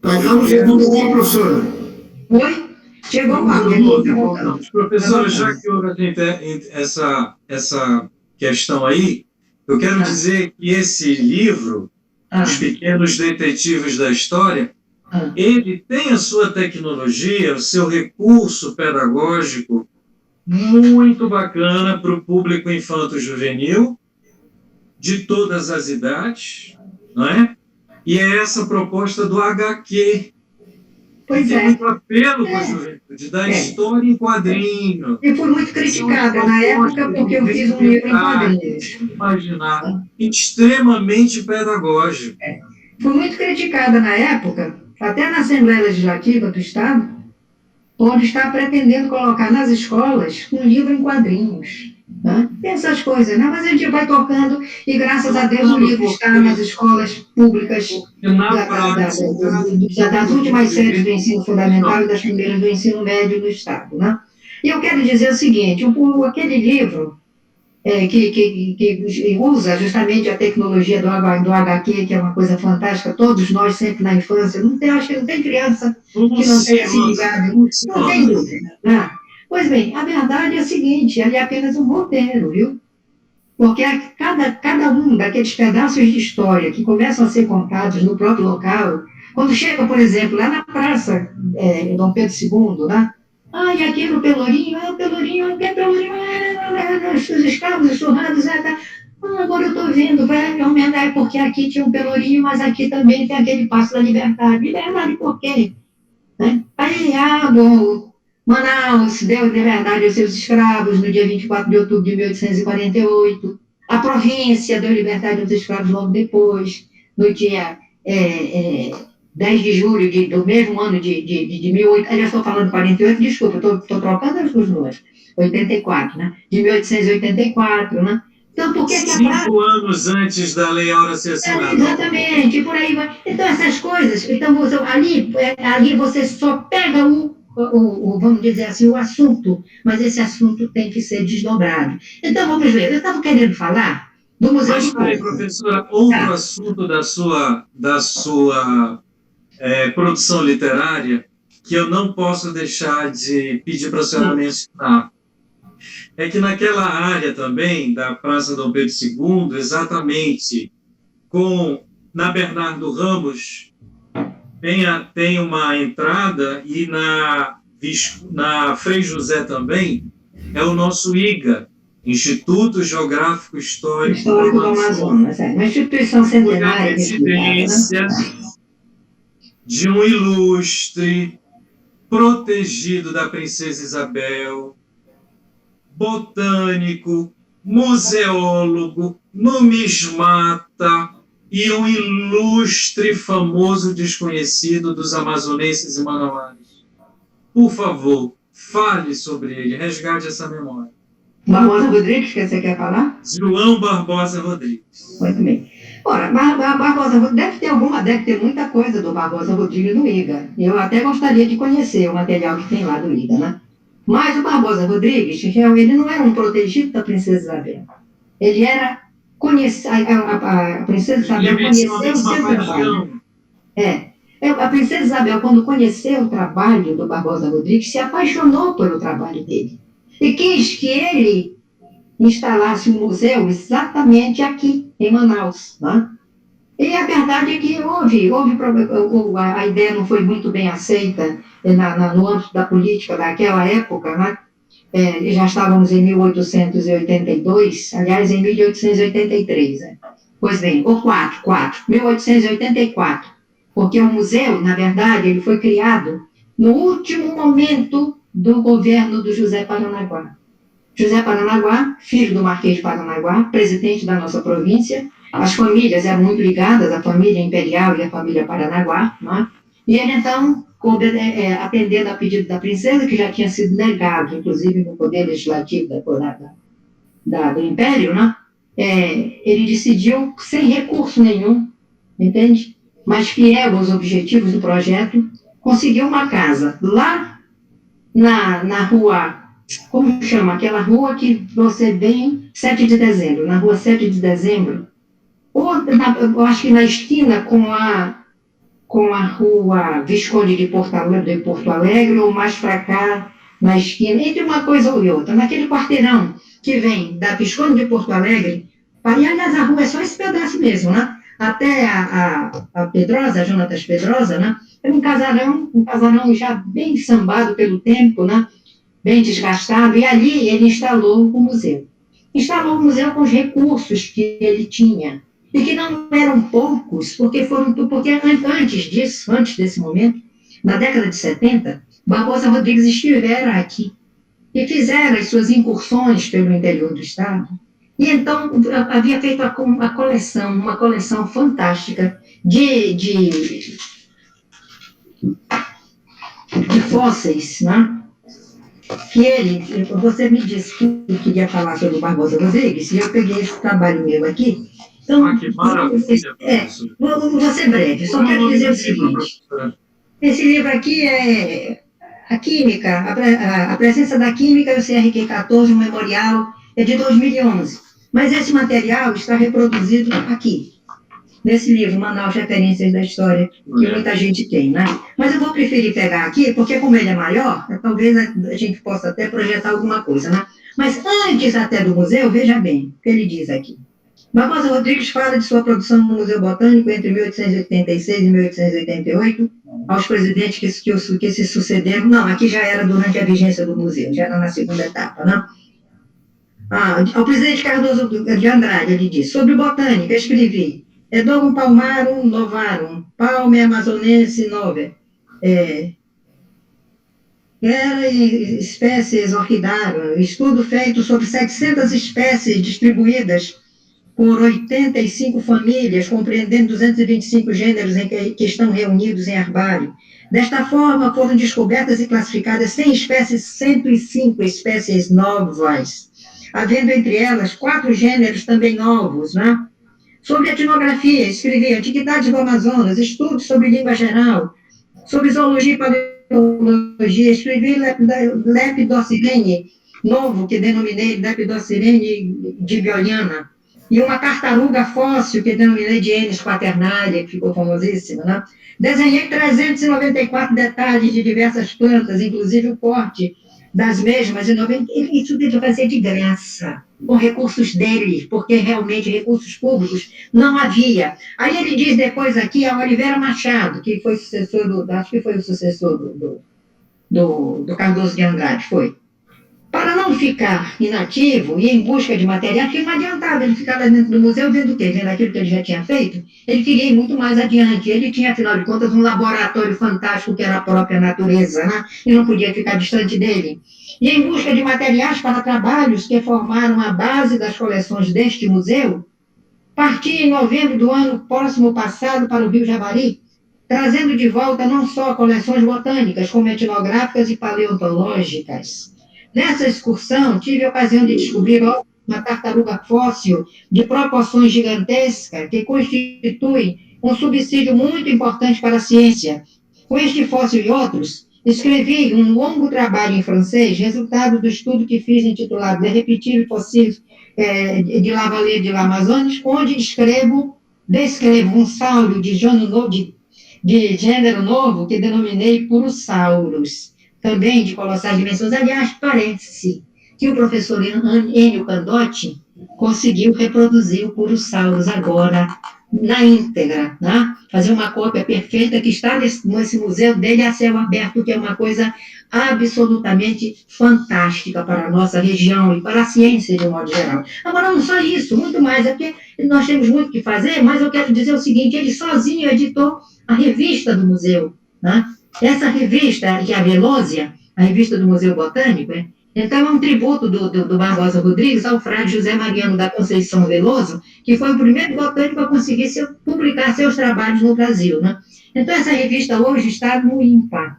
Está no segundo bom, professora. Oi? Chegou o áudio aqui. Voltamos. Professora, já que houve essa questão aí, eu quero dizer que esse livro, Os Pequenos Detetives da História, ele tem a sua tecnologia, o seu recurso pedagógico muito bacana para o público infanto-juvenil, de todas as idades, não é? E é essa proposta do HQ, Pois tem é. muito apelo com a juventude, da história em quadrinho. E fui muito criticada na época porque eu fiz um livro em quadrinhos. Imaginar, extremamente pedagógico. Fui muito criticada na época, até na Assembleia Legislativa do Estado, onde está pretendendo colocar nas escolas um livro em quadrinhos. Né? Tem essas coisas, né? Mas a gente vai tocando e, graças a Deus, o livro está nas escolas públicas das últimas séries do ensino fundamental e das primeiras do ensino médio do Estado. Né? E eu quero dizer o seguinte, aquele livro que usa justamente a tecnologia do HQ, que é uma coisa fantástica, todos nós sempre na infância, acho que não tem criança que não tenha se ligado, não tem dúvida. Né? Pois bem, a verdade é a seguinte, ele é apenas um roteiro, viu? Porque cada um daqueles pedaços de história que começam a ser contados no próprio local, quando chega, por exemplo, lá na Praça Dom Pedro II, né? E aqui no Pelourinho, o Pelourinho, os escravos, os surrados, agora eu estou vendo, é porque aqui tinha um Pelourinho, mas aqui também tem aquele Paço da Liberdade. Liberdade por quê? Né? Aí, bom, Manaus deu liberdade aos seus escravos no dia 24 de outubro de 1848. A província deu liberdade aos escravos logo depois, no dia 10 de julho do mesmo ano de 1800. Eu já estou falando 48, desculpa, estou trocando os números. 84, né? De 1884, né? Então, por que a praça... 5 anos antes da Lei Áurea ser assinada. Exatamente, por aí vai. Então, essas coisas, então, ali você só pega vamos dizer assim, o assunto, mas esse assunto tem que ser desdobrado. Então, vamos ver, eu estava querendo falar do Museu Mas, do Povo. peraí, professora, outro assunto da sua produção literária que eu não posso deixar de pedir para a senhora mencionar. É que naquela área também, da Praça Dom Pedro II, exatamente na Bernardo Ramos, tem uma entrada, e na Frei José também, é o nosso IGA, Instituto Geográfico Histórico do Amazonas, uma instituição centenária. A residência de um ilustre, protegido da Princesa Isabel, botânico, museólogo, numismata e um ilustre, famoso desconhecido dos amazonenses e manauaras. Por favor, fale sobre ele, resgate essa memória. Barbosa Rodrigues, que você quer falar? João Barbosa Rodrigues. Muito bem. Ora, Barbosa Rodrigues deve ter muita coisa do Barbosa Rodrigues no IGA. Eu até gostaria de conhecer o material que tem lá do IGA, né? Mas o Barbosa Rodrigues, ele não era um protegido da Princesa Isabel. Ele era a Princesa Isabel conheceu o seu trabalho. A Princesa Isabel, quando conheceu o trabalho do Barbosa Rodrigues, se apaixonou pelo trabalho dele. E quis que ele instalasse um museu exatamente aqui, em Manaus. Né? E a verdade é que a ideia não foi muito bem aceita no âmbito da política daquela época, né? Já estávamos em 1882, aliás, em 1883, né? Pois bem, ou 1884, porque o museu, na verdade, ele foi criado no último momento do governo do José Paranaguá. José Paranaguá, filho do Marquês de Paranaguá, presidente da nossa província. As famílias eram muito ligadas, a família imperial e a família Paranaguá, né? E ele, então, atendendo a pedido da princesa, que já tinha sido negado, inclusive, no poder legislativo do Império, né? Ele decidiu, sem recurso nenhum, entende? Mas fiel aos objetivos do projeto, conseguiu uma casa lá na rua, como chama? Aquela rua que você vem, 7 de dezembro, na rua 7 de dezembro, eu acho que na esquina com a rua Visconde de Porto Alegre, ou mais para cá, na esquina, entre uma coisa ou outra, naquele quarteirão que vem da Visconde de Porto Alegre, e aliás, a rua é só esse pedaço mesmo, né? Até a Pedrosa, a Jonatas Pedrosa, né? É um casarão já bem sambado pelo tempo, né? Bem desgastado, e ali ele instalou o museu. Instalou o museu com os recursos que ele tinha, e que não eram poucos, porque antes desse momento, na década de 70, Barbosa Rodrigues estivera aqui e fizeram as suas incursões pelo interior do estado. E então havia feito uma coleção fantástica de fósseis, né? Você me disse que queria falar sobre o Barbosa Rodrigues, e eu peguei esse trabalho meu aqui. Então, Que maravilha, vou ser breve, só quero dizer o seguinte. Esse livro aqui é a química, a presença da química e o CRQ-14, um memorial, é de 2011. Mas esse material está reproduzido aqui, nesse livro, Manaus Referências da História, que muita gente tem, né? Mas eu vou preferir pegar aqui, porque como ele é maior, talvez a gente possa até projetar alguma coisa, né? Mas antes até do museu, veja bem o que ele diz aqui. Barbosa Rodrigues fala de sua produção no Museu Botânico entre 1886 e 1888, aos presidentes que se sucederam. Não, aqui já era durante a vigência do museu, já era na segunda etapa, né? Ao presidente Cardoso de Andrade, ele diz: sobre botânica, escrevi Edogum palmarum novarum, palme amazonense nover, era espécies orquidárias, estudo feito sobre 700 espécies distribuídas por 85 famílias, compreendendo 225 gêneros que estão reunidos em herbário. Desta forma, foram descobertas e classificadas 105 espécies novas, havendo entre elas 4 gêneros também novos, né? Sobre etnografia, escrevi Antiguidades do Amazonas, estudos sobre língua geral, sobre zoologia e paleologia, escrevi Lepidosirene novo, que denominei Lepidosirene dibioliana, e uma tartaruga fóssil, que denominei de Enis quaternaria, que ficou famosíssima, né? Desenhei 394 detalhes de diversas plantas, inclusive o porte das mesmas, isso ele fazia de graça, com recursos dele, porque realmente recursos públicos não havia. Aí ele diz depois aqui a Oliveira Machado, que foi sucessor acho que foi o sucessor do Cardoso de Andrade, foi. Para não ficar inativo e em busca de material, porque não adiantava ele ficar lá dentro do museu vendo o quê? Vendo aquilo que ele já tinha feito, ele queria ir muito mais adiante. Ele tinha, afinal de contas, um laboratório fantástico que era a própria natureza, né? E não podia ficar distante dele. E em busca de materiais para trabalhos que formaram a base das coleções deste museu, parti em novembro do ano próximo passado para o Rio Javari, trazendo de volta não só coleções botânicas, como etnográficas e paleontológicas. Nessa excursão, tive a ocasião de descobrir uma tartaruga fóssil de proporções gigantescas, que constitui um subsídio muito importante para a ciência. Com este fóssil e outros, escrevi um longo trabalho em francês, resultado do estudo que fiz intitulado Le Reptile Fossile de La Vallée de l'Amazonie, onde descrevo um sauro de gênero novo que denominei Purosaurus, também de colossais dimensões. Aliás, parece que o professor Enio Candotti conseguiu reproduzir o Purosaurus agora na íntegra, né? Fazer uma cópia perfeita que está nesse museu dele a céu aberto, que é uma coisa absolutamente fantástica para a nossa região e para a ciência de um modo geral. Agora, não só isso, muito mais, é porque nós temos muito o que fazer, mas eu quero dizer o seguinte, ele sozinho editou a revista do museu, né? Essa revista, que é a Velozia, a revista do Museu Botânico, então é um tributo do Barbosa Rodrigues ao frade José Mariano da Conceição Veloso, que foi o primeiro botânico a conseguir publicar seus trabalhos no Brasil, né? Então essa revista hoje está no INPA.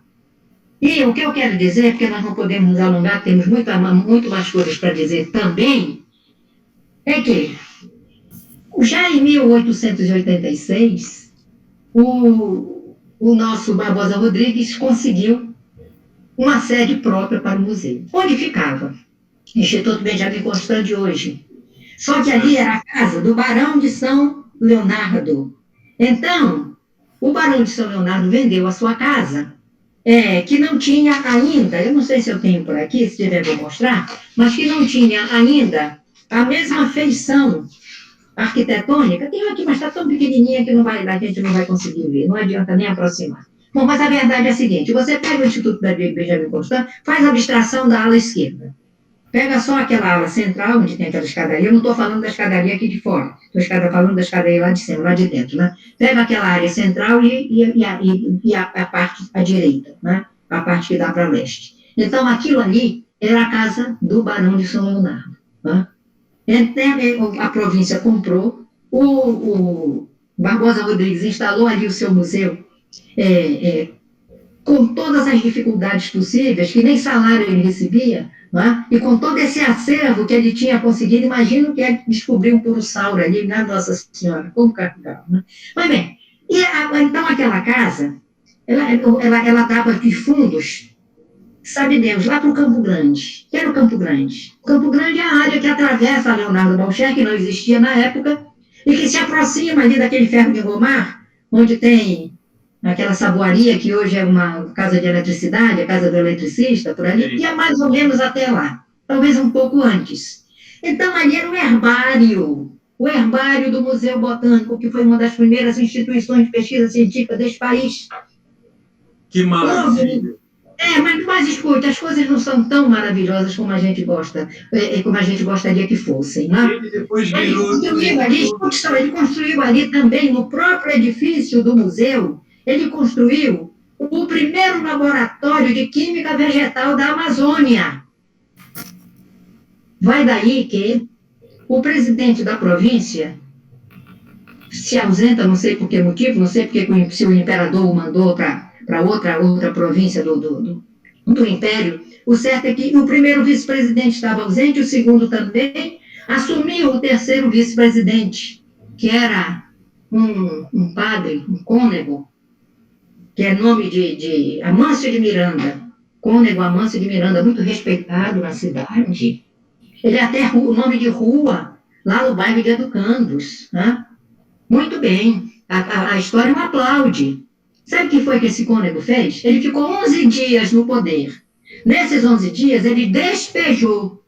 E o que eu quero dizer, porque nós não podemos nos alongar, temos muito mais coisas para dizer também, é que já em 1886, o nosso Barbosa Rodrigues conseguiu uma sede própria para o museu. Onde ficava? Instituto Benjamin Constant de hoje. Só que ali era a casa do Barão de São Leonardo. Então, o Barão de São Leonardo vendeu a sua casa, que não tinha ainda, eu não sei se eu tenho por aqui, se tiver vou mostrar, mas que não tinha ainda a mesma feição arquitetônica. Tem aqui, mas está tão pequenininha que a gente não vai conseguir ver, não adianta nem aproximar. Bom, mas a verdade é a seguinte, você pega o Instituto Benjamin Constant, faz a abstração da ala esquerda. Pega só aquela ala central, onde tem aquela escadaria, eu não estou falando da escadaria aqui de fora, estou falando da escadaria lá de cima, lá de dentro, né? Pega aquela área central e a parte à direita, né? A parte que dá para leste. Então, aquilo ali era a casa do Barão de São Leonardo, né? Então, a província comprou, o Barbosa Rodrigues instalou ali o seu museu, com todas as dificuldades possíveis, que nem salário ele recebia, né? E com todo esse acervo que ele tinha conseguido, imagino que ele descobriu um purussauro ali, na Nossa Senhora, como capital, né? Mas bem, então aquela casa, ela dava de fundos, sabe Deus, lá para o Campo Grande. Que era o Campo Grande? O Campo Grande é a área que atravessa a Leonardo Malcher, que não existia na época, e que se aproxima ali daquele ferro de Romar, onde tem aquela saboaria que hoje é uma casa de eletricidade, a casa do eletricista, por ali, e é mais ou menos até lá, talvez um pouco antes. Então, ali era o herbário do Museu Botânico, que foi uma das primeiras instituições de pesquisa científica deste país. Que maravilha! Mas escuta, as coisas não são tão maravilhosas como a gente gosta, como a gente gostaria que fossem, né? Ele depois virou... Ele construiu ali também, no próprio edifício do museu, ele construiu o primeiro laboratório de química vegetal da Amazônia. Vai daí que o presidente da província se ausenta, não sei por que motivo, não sei porque se o imperador o mandou para outra província do império. O certo é que o primeiro vice-presidente estava ausente, o segundo também, assumiu o terceiro vice-presidente, que era um padre, um cônego, que é nome de Amâncio de Miranda, cônego Amâncio de Miranda, muito respeitado na cidade. Ele é até o nome de rua, lá no bairro de Educandos, né? Muito bem, a história não aplaude. Sabe o que foi que esse cônego fez? Ele ficou 11 dias no poder. Nesses 11 dias, ele despejou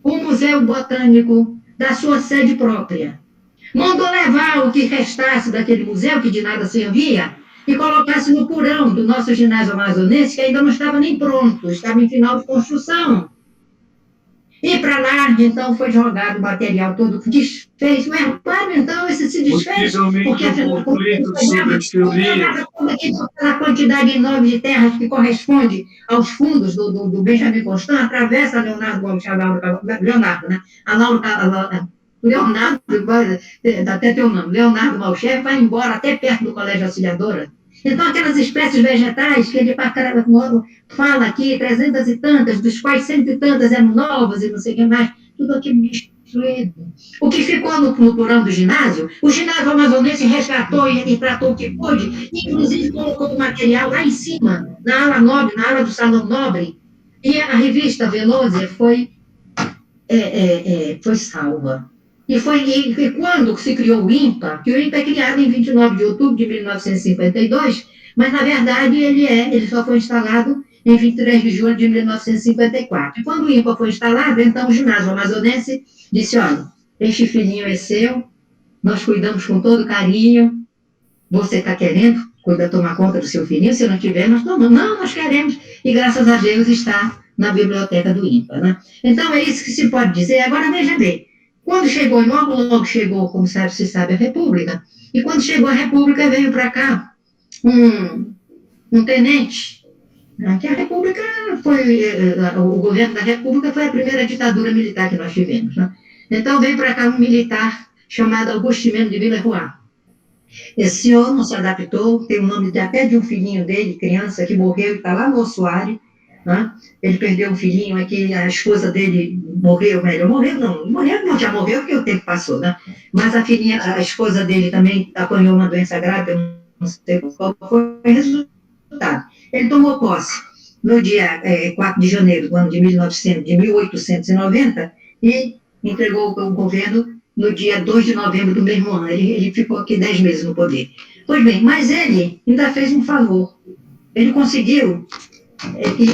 o Museu Botânico da sua sede própria. Mandou levar o que restasse daquele museu, que de nada servia, e colocasse no porão do nosso ginásio amazonense, que ainda não estava nem pronto, estava em final de construção. E para lá, então, foi jogado o material todo, desfez. O herbário, então, esse se desfez. Porque o conflito sobre as teorias. A quantidade enorme de terras que corresponde aos fundos do Benjamin Constant atravessa Leonardo, né? Leonardo, até teu nome, Leonardo Malcher, vai embora até perto do Colégio Auxiliadora. Então, aquelas espécies vegetais que ele fala aqui, 300 e tantas, dos quais 100 e tantas eram novas e não sei o que mais, tudo aquilo destruído. O que ficou no porão do ginásio, o ginásio amazonense resgatou e tratou o que pôde, inclusive colocou o material lá em cima, na ala nobre, na ala do Salão Nobre, e a revista Veloso foi salva. E quando se criou o INPA, que o INPA é criado em 29 de outubro de 1952, mas, na verdade, ele só foi instalado em 23 de julho de 1954. E quando o INPA foi instalado, então o ginásio amazonense disse, olha, este filhinho é seu, nós cuidamos com todo carinho. Você está querendo tomar conta do seu filhinho? Se não tiver, nós tomamos. Não, nós queremos. E graças a Deus está na biblioteca do INPA, né? Então é isso que se pode dizer. Agora veja bem, quando chegou, logo chegou, como se sabe, a República, e quando chegou a República veio para cá um tenente, né, que a República foi, o governo da República foi a primeira ditadura militar que nós tivemos, né? Então veio para cá um militar chamado Agostinho de Villeroy. Esse senhor não se adaptou, tem o nome até de um filhinho dele, criança, que morreu e está lá no ossuário, né? Ele perdeu um filhinho aqui, a esposa dele morreu, já morreu porque o tempo passou, né? Mas a esposa dele também apanhou uma doença grave, eu não sei qual foi o resultado. Ele tomou posse no dia 4 de janeiro do ano de 1890 e entregou o governo no dia 2 de novembro do mesmo ano. Ele ficou aqui 10 meses no poder. Pois bem, mas ele ainda fez um favor. Ele conseguiu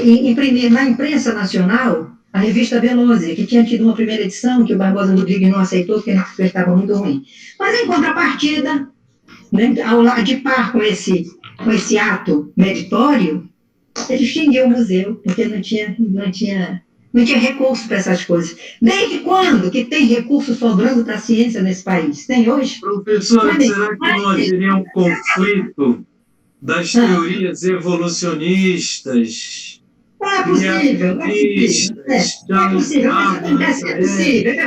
imprimir na imprensa nacional a revista Veloso, que tinha tido uma primeira edição, que o Barbosa Rodrigues não aceitou, porque ele estava muito ruim. Mas, em contrapartida, né, de par com esse ato meritório, ele extinguiu o museu, porque não tinha recurso para essas coisas. Desde quando que tem recurso sobrando para a ciência nesse país? Tem hoje? Professor, será que não haveria um conflito das teorias evolucionistas? É possível, é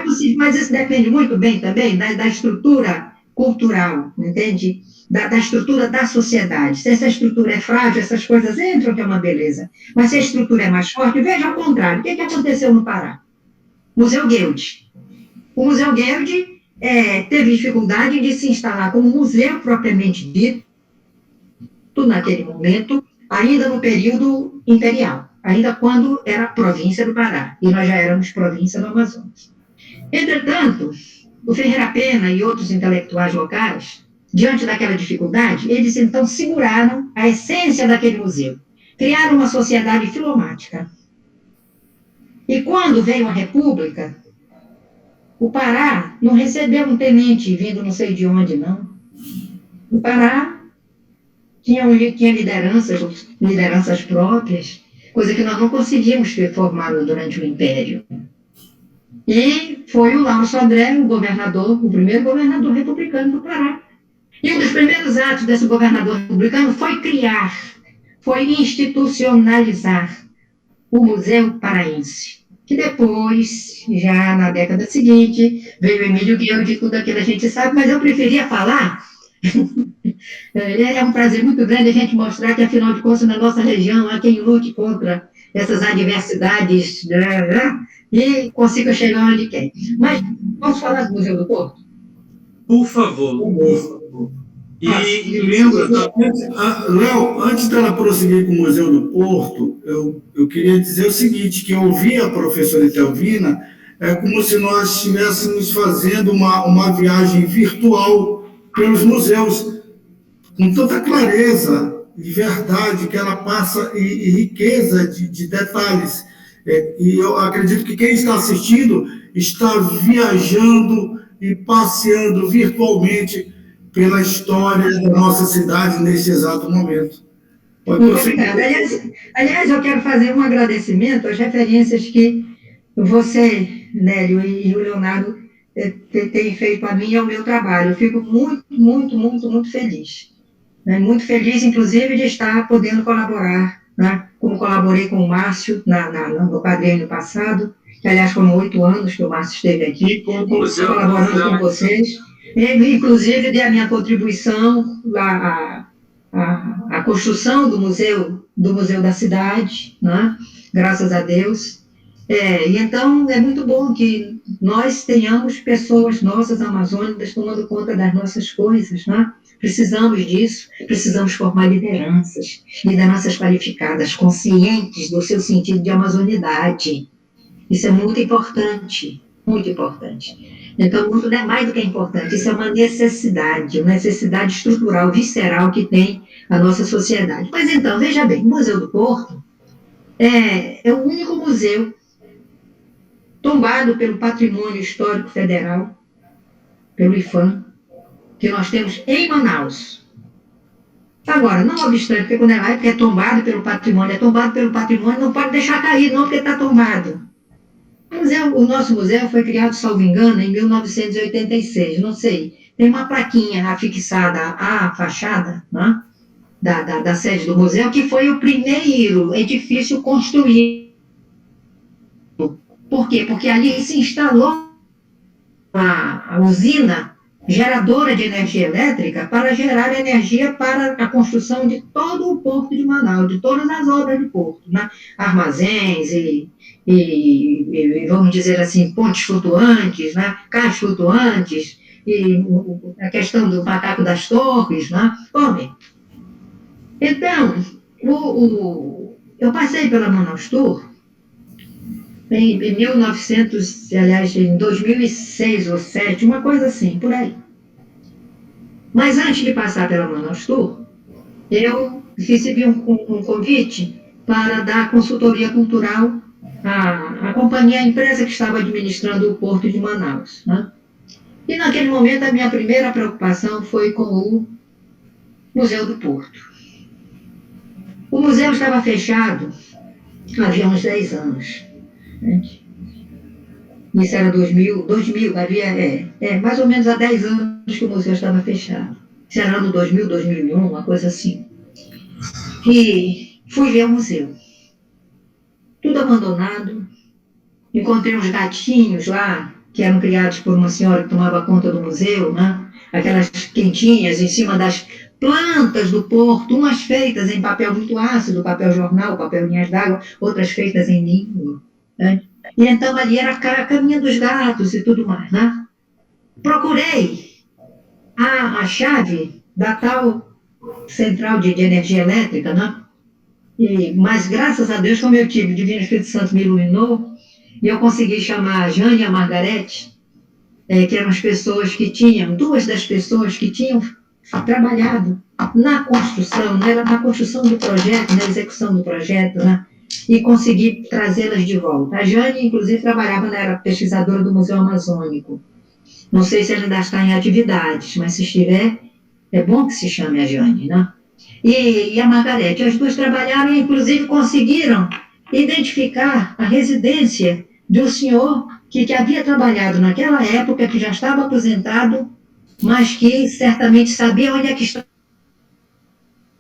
possível, mas isso depende muito bem também da estrutura cultural, entende? Da estrutura da sociedade. Se essa estrutura é frágil, essas coisas entram, que é uma beleza. Mas se a estrutura é mais forte, veja ao contrário. O que aconteceu no Pará? Museu Guild. O Museu Guild teve dificuldade de se instalar como museu propriamente dito, naquele momento, ainda no período imperial, ainda quando era província do Pará, e nós já éramos província do Amazonas. Entretanto, o Ferreira Pena e outros intelectuais locais, diante daquela dificuldade, eles então seguraram a essência daquele museu, criaram uma sociedade filomática. E quando veio a República, o Pará não recebeu um tenente vindo não sei de onde, não. O Pará tinha lideranças próprias, coisa que nós não conseguimos ter formado durante o Império. E foi o Lauro Sodré, o primeiro governador republicano do Pará. E um dos primeiros atos desse governador republicano foi institucionalizar o Museu Paraense, que depois, já na década seguinte, veio Emílio Guild e tudo aquilo a gente sabe, mas eu preferia falar. É um prazer muito grande a gente mostrar que, afinal de contas, na nossa região há quem lute contra essas adversidades, e consiga chegar onde quer. Mas vamos falar do Museu do Porto? Por favor. E lembra... Léo, antes dela prosseguir com o Museu do Porto, eu queria dizer o seguinte, que eu ouvi a professora Etelvina, como se nós estivéssemos fazendo uma viagem virtual pelos museus, com tanta clareza e verdade que ela passa, e riqueza de detalhes. E eu acredito que quem está assistindo está viajando e passeando virtualmente pela história da nossa cidade neste exato momento. Aliás, eu quero fazer um agradecimento às referências que você, Nélio, e o Leonardo têm feito a mim e ao meu trabalho. Eu fico muito, muito, muito, muito feliz. Muito feliz, inclusive, de estar podendo colaborar, né? Como colaborei com o Márcio no quadriênio passado, que, aliás, foram 8 anos que o Márcio esteve aqui, colaborando com vocês. Inclusive, dei a minha contribuição à construção do museu da cidade, né? Graças a Deus. E então é muito bom que nós tenhamos pessoas nossas amazônicas tomando conta das nossas coisas, né? Precisamos disso, precisamos formar lideranças qualificadas, conscientes do seu sentido de amazonidade. Isso é muito importante, muito importante. Então, muito mais do que é importante, isso é uma necessidade estrutural, visceral que tem a nossa sociedade. Mas então, veja bem, o Museu do Porto é o único museu tombado pelo Patrimônio Histórico Federal, pelo IPHAN, que nós temos em Manaus. Agora, não obstante, porque quando é tombado pelo patrimônio, não pode deixar cair, não, porque está tombado. O nosso museu foi criado, salvo engano, em 1986, não sei. Tem uma plaquinha afixada à fachada, né, da sede do museu, que foi o primeiro edifício construído. Por quê? Porque ali se instalou a usina geradora de energia elétrica para gerar energia para a construção de todo o porto de Manaus, de todas as obras de porto, né? Armazéns e, vamos dizer assim, pontes flutuantes, né? Cais flutuantes, e a questão do macaco das torres, né? Bom, então, eu passei pela Manaus Tour em 1900, aliás, em 2006 ou 2007, uma coisa assim, por aí. Mas antes de passar pela Manaus Tour, eu recebi um convite para dar consultoria cultural à companhia, à empresa que estava administrando o Porto de Manaus, né? E naquele momento a minha primeira preocupação foi com o Museu do Porto. O museu estava fechado havia uns 10 anos. Isso era 2000 mais ou menos há 10 anos que o museu estava fechado. Isso era ano 2000, 2001, uma coisa assim. E fui ver o museu. Tudo abandonado. Encontrei uns gatinhos lá, que eram criados por uma senhora que tomava conta do museu, né? Aquelas quentinhas em cima das plantas do porto, umas feitas em papel muito ácido, papel jornal, papel linhas d'água, outras feitas em linho, né? E então ali era a caminha dos gatos e tudo mais, né? Procurei a chave da tal central de energia elétrica, né? Mas graças a Deus, como eu tive, o Divino Espírito Santo me iluminou, e eu consegui chamar a Jane e a Margarete, que eram as pessoas que tinham, duas das pessoas que tinham trabalhado na construção, né? Na construção do projeto, na execução do projeto, né? E consegui trazê-las de volta. A Jane, inclusive, era pesquisadora do Museu Amazônico. Não sei se ela ainda está em atividades, mas se estiver, é bom que se chame a Jane, né? E a Margarete, as duas trabalharam e, inclusive, conseguiram identificar a residência de um senhor que havia trabalhado naquela época, que já estava aposentado, mas que certamente sabia onde é que estava.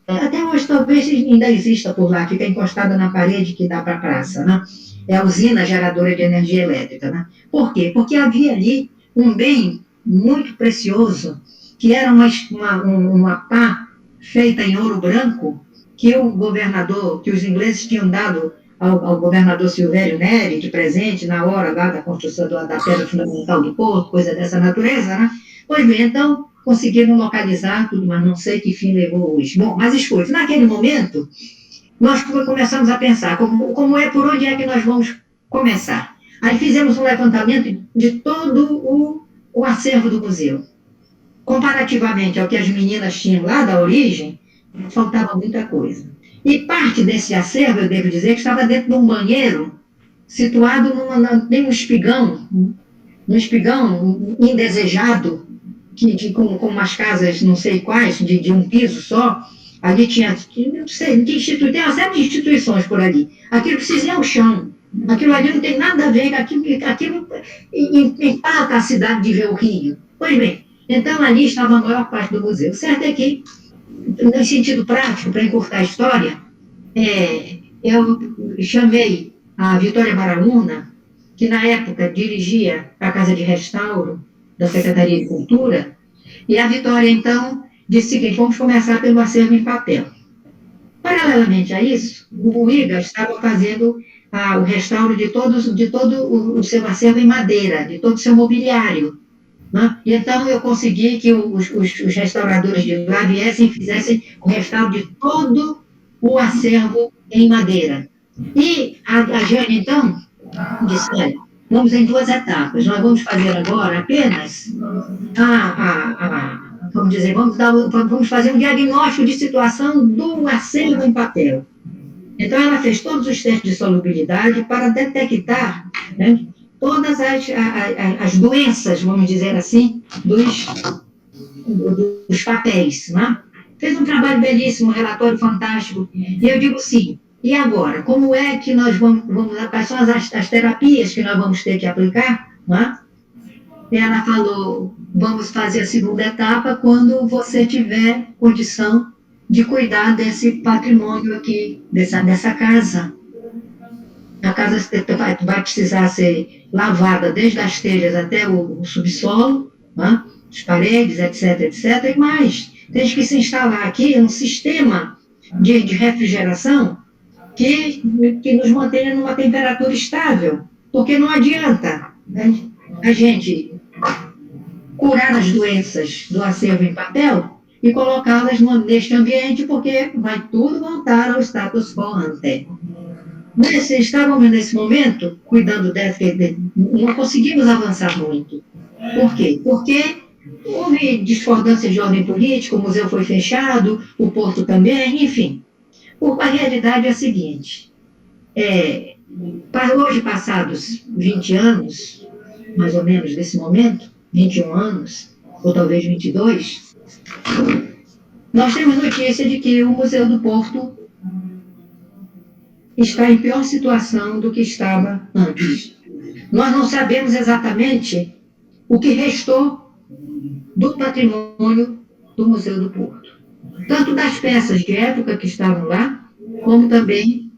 Até hoje talvez ainda exista por lá, fica encostada na parede que dá para a praça, né? É a usina geradora de energia elétrica, né? Por quê? Porque havia ali um bem muito precioso, que era uma pá feita em ouro branco, que o governador, que os ingleses tinham dado ao governador Silvério Neri de presente na hora lá da construção da pedra fundamental do porto, coisa dessa natureza, né? Pois bem, então conseguiram localizar tudo, mas não sei que fim levou hoje. Bom, mas escute, naquele momento, nós começamos a pensar por onde é que nós vamos começar. Aí fizemos um levantamento de todo o acervo do museu. Comparativamente ao que as meninas tinham lá da origem, faltava muita coisa. E parte desse acervo, eu devo dizer, que estava dentro de um banheiro, situado em um espigão indesejado, com umas casas, não sei quais, de um piso só. Ali tinha, não sei, tem uma série de instituições por ali. Aquilo precisa ir ao chão. Aquilo ali não tem nada a ver com aquilo empata a cidade de ver o rio. Pois bem, então ali estava a maior parte do museu. Certo é que, no sentido prático, para encurtar a história, eu chamei a Vitória Baraúna, que na época dirigia a Casa de Restauro da Secretaria de Cultura, e a Vitória, então, disse o seguinte: vamos começar pelo acervo em papel. Paralelamente a isso, o IGA estava fazendo o restauro de todo o seu acervo em madeira, de todo o seu mobiliário, né? E então eu consegui que os restauradores de lá viessem e fizessem o restauro de todo o acervo em madeira. E a Jane, então, disse: olha, vamos em 2 etapas. Nós vamos fazer agora apenas vamos dizer, vamos fazer um diagnóstico de situação do acervo em papel. Então, ela fez todos os testes de solubilidade para detectar, né, todas as doenças, vamos dizer assim, dos papéis, né? Fez um trabalho belíssimo, um relatório fantástico. E eu digo sim, e agora? Como é que nós quais são as terapias que nós vamos ter que aplicar, né? Ela falou, vamos fazer a segunda etapa quando você tiver condição de cuidar desse patrimônio aqui, dessa casa. A casa vai precisar ser lavada desde as telhas até o subsolo, né? As paredes, etc, etc. E mais, tem que se instalar aqui um sistema de refrigeração que nos mantenha numa temperatura estável, porque não adianta, né, a gente curar as doenças do acervo em papel e colocá-las neste ambiente, porque vai tudo voltar ao status quo ante. Estávamos nesse momento cuidando não conseguimos avançar muito. Por quê? Porque houve discordância de ordem política, o museu foi fechado, o porto também, enfim. A realidade é a seguinte, hoje passados 20 anos, mais ou menos desse momento, 21 anos, ou talvez 22, nós temos notícia de que o Museu do Porto está em pior situação do que estava antes. Nós não sabemos exatamente o que restou do patrimônio do Museu do Porto. Tanto das peças de época que estavam lá, como também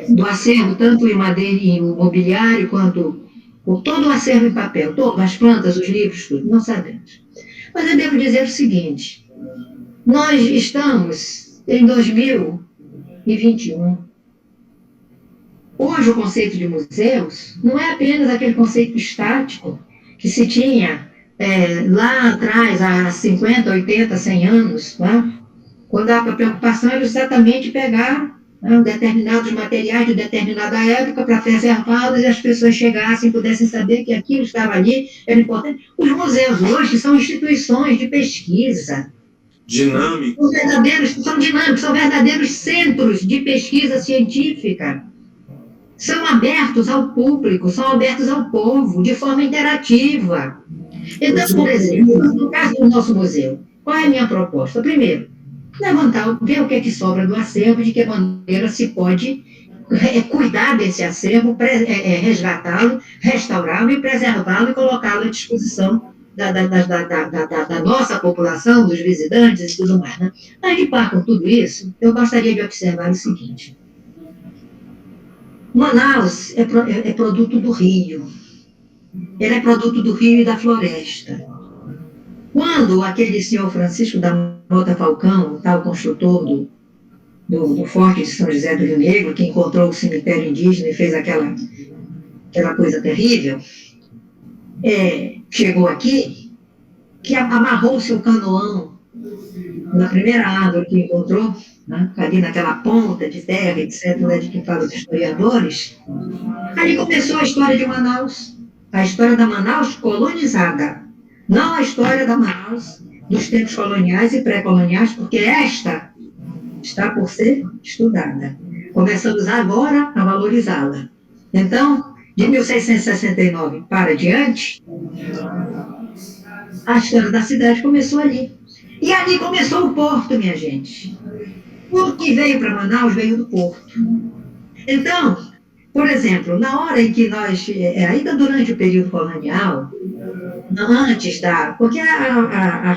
do acervo, tanto em madeira e em mobiliário, quanto todo o acervo em papel, as plantas, os livros, tudo, não sabemos. Mas eu devo dizer o seguinte, nós estamos em 2021. Hoje o conceito de museus não é apenas aquele conceito estático que se tinha lá atrás, há 50, 80, 100 anos, né? Quando a preocupação era exatamente pegar determinados materiais de determinada época para preservá-los e as pessoas chegassem e pudessem saber que aquilo estava ali, era importante. Os museus hoje são instituições de pesquisa. Dinâmicos. São dinâmicos, são verdadeiros centros de pesquisa científica. São abertos ao público, são abertos ao povo, de forma interativa. Então, por exemplo, no caso do nosso museu, qual é a minha proposta? Primeiro, ver o que é que sobra do acervo, de que maneira se pode cuidar desse acervo, resgatá-lo, restaurá-lo e preservá-lo e colocá-lo à disposição da nossa população, dos visitantes e tudo mais. Né? Mas, de par com tudo isso, eu gostaria de observar o seguinte. Manaus é produto do Rio. Ele é produto do Rio e da floresta. Quando aquele senhor Francisco da Mota Falcão, o tal construtor do Forte de São José do Rio Negro, que encontrou o cemitério indígena e fez aquela coisa terrível, chegou aqui, que amarrou seu canoão na primeira árvore que encontrou, né, ali naquela ponta de terra, etc., né, de que falam os historiadores, ali começou a história de Manaus, a história da Manaus colonizada, não a história da Manaus dos tempos coloniais e pré-coloniais, porque esta está por ser estudada. Começamos agora a valorizá-la. Então, de 1669 para diante, a história da cidade começou ali. E ali começou o porto, minha gente. Tudo que veio para Manaus veio do porto. Então, por exemplo, na hora em que nós, ainda durante o período colonial, antes porque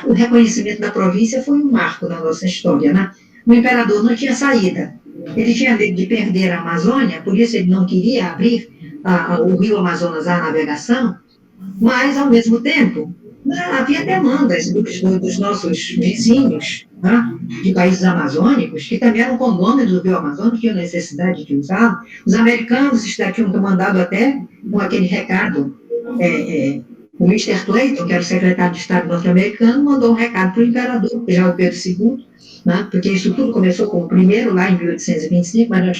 o reconhecimento da província foi um marco na nossa história, né? O imperador não tinha saída. Ele tinha medo de perder a Amazônia, por isso ele não queria abrir o rio Amazonas à navegação, mas, ao mesmo tempo, havia demandas dos nossos vizinhos, né, de países amazônicos, que também eram condôminos do rio Amazonas, tinham necessidade de usá-lo. Os americanos tinham mandado até com aquele recado, o Mr. Clayton, que era o secretário de Estado norte-americano, mandou um recado para o imperador, já o Pedro II, né, porque isso tudo começou com o primeiro, lá em 1825, mas já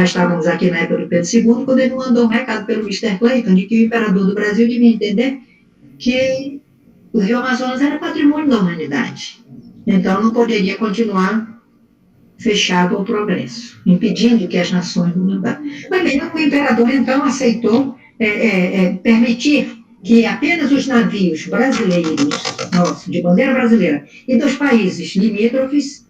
estávamos aqui na época do Pedro II, quando ele mandou um recado pelo Mr. Clayton, de que o imperador do Brasil devia entender que o rio Amazonas era patrimônio da humanidade. Então, não poderia continuar fechado ao progresso, impedindo que as nações não mandassem. Mas bem, o imperador, então, aceitou permitir que apenas os navios brasileiros, nossos, de bandeira brasileira, e dos países limítrofes,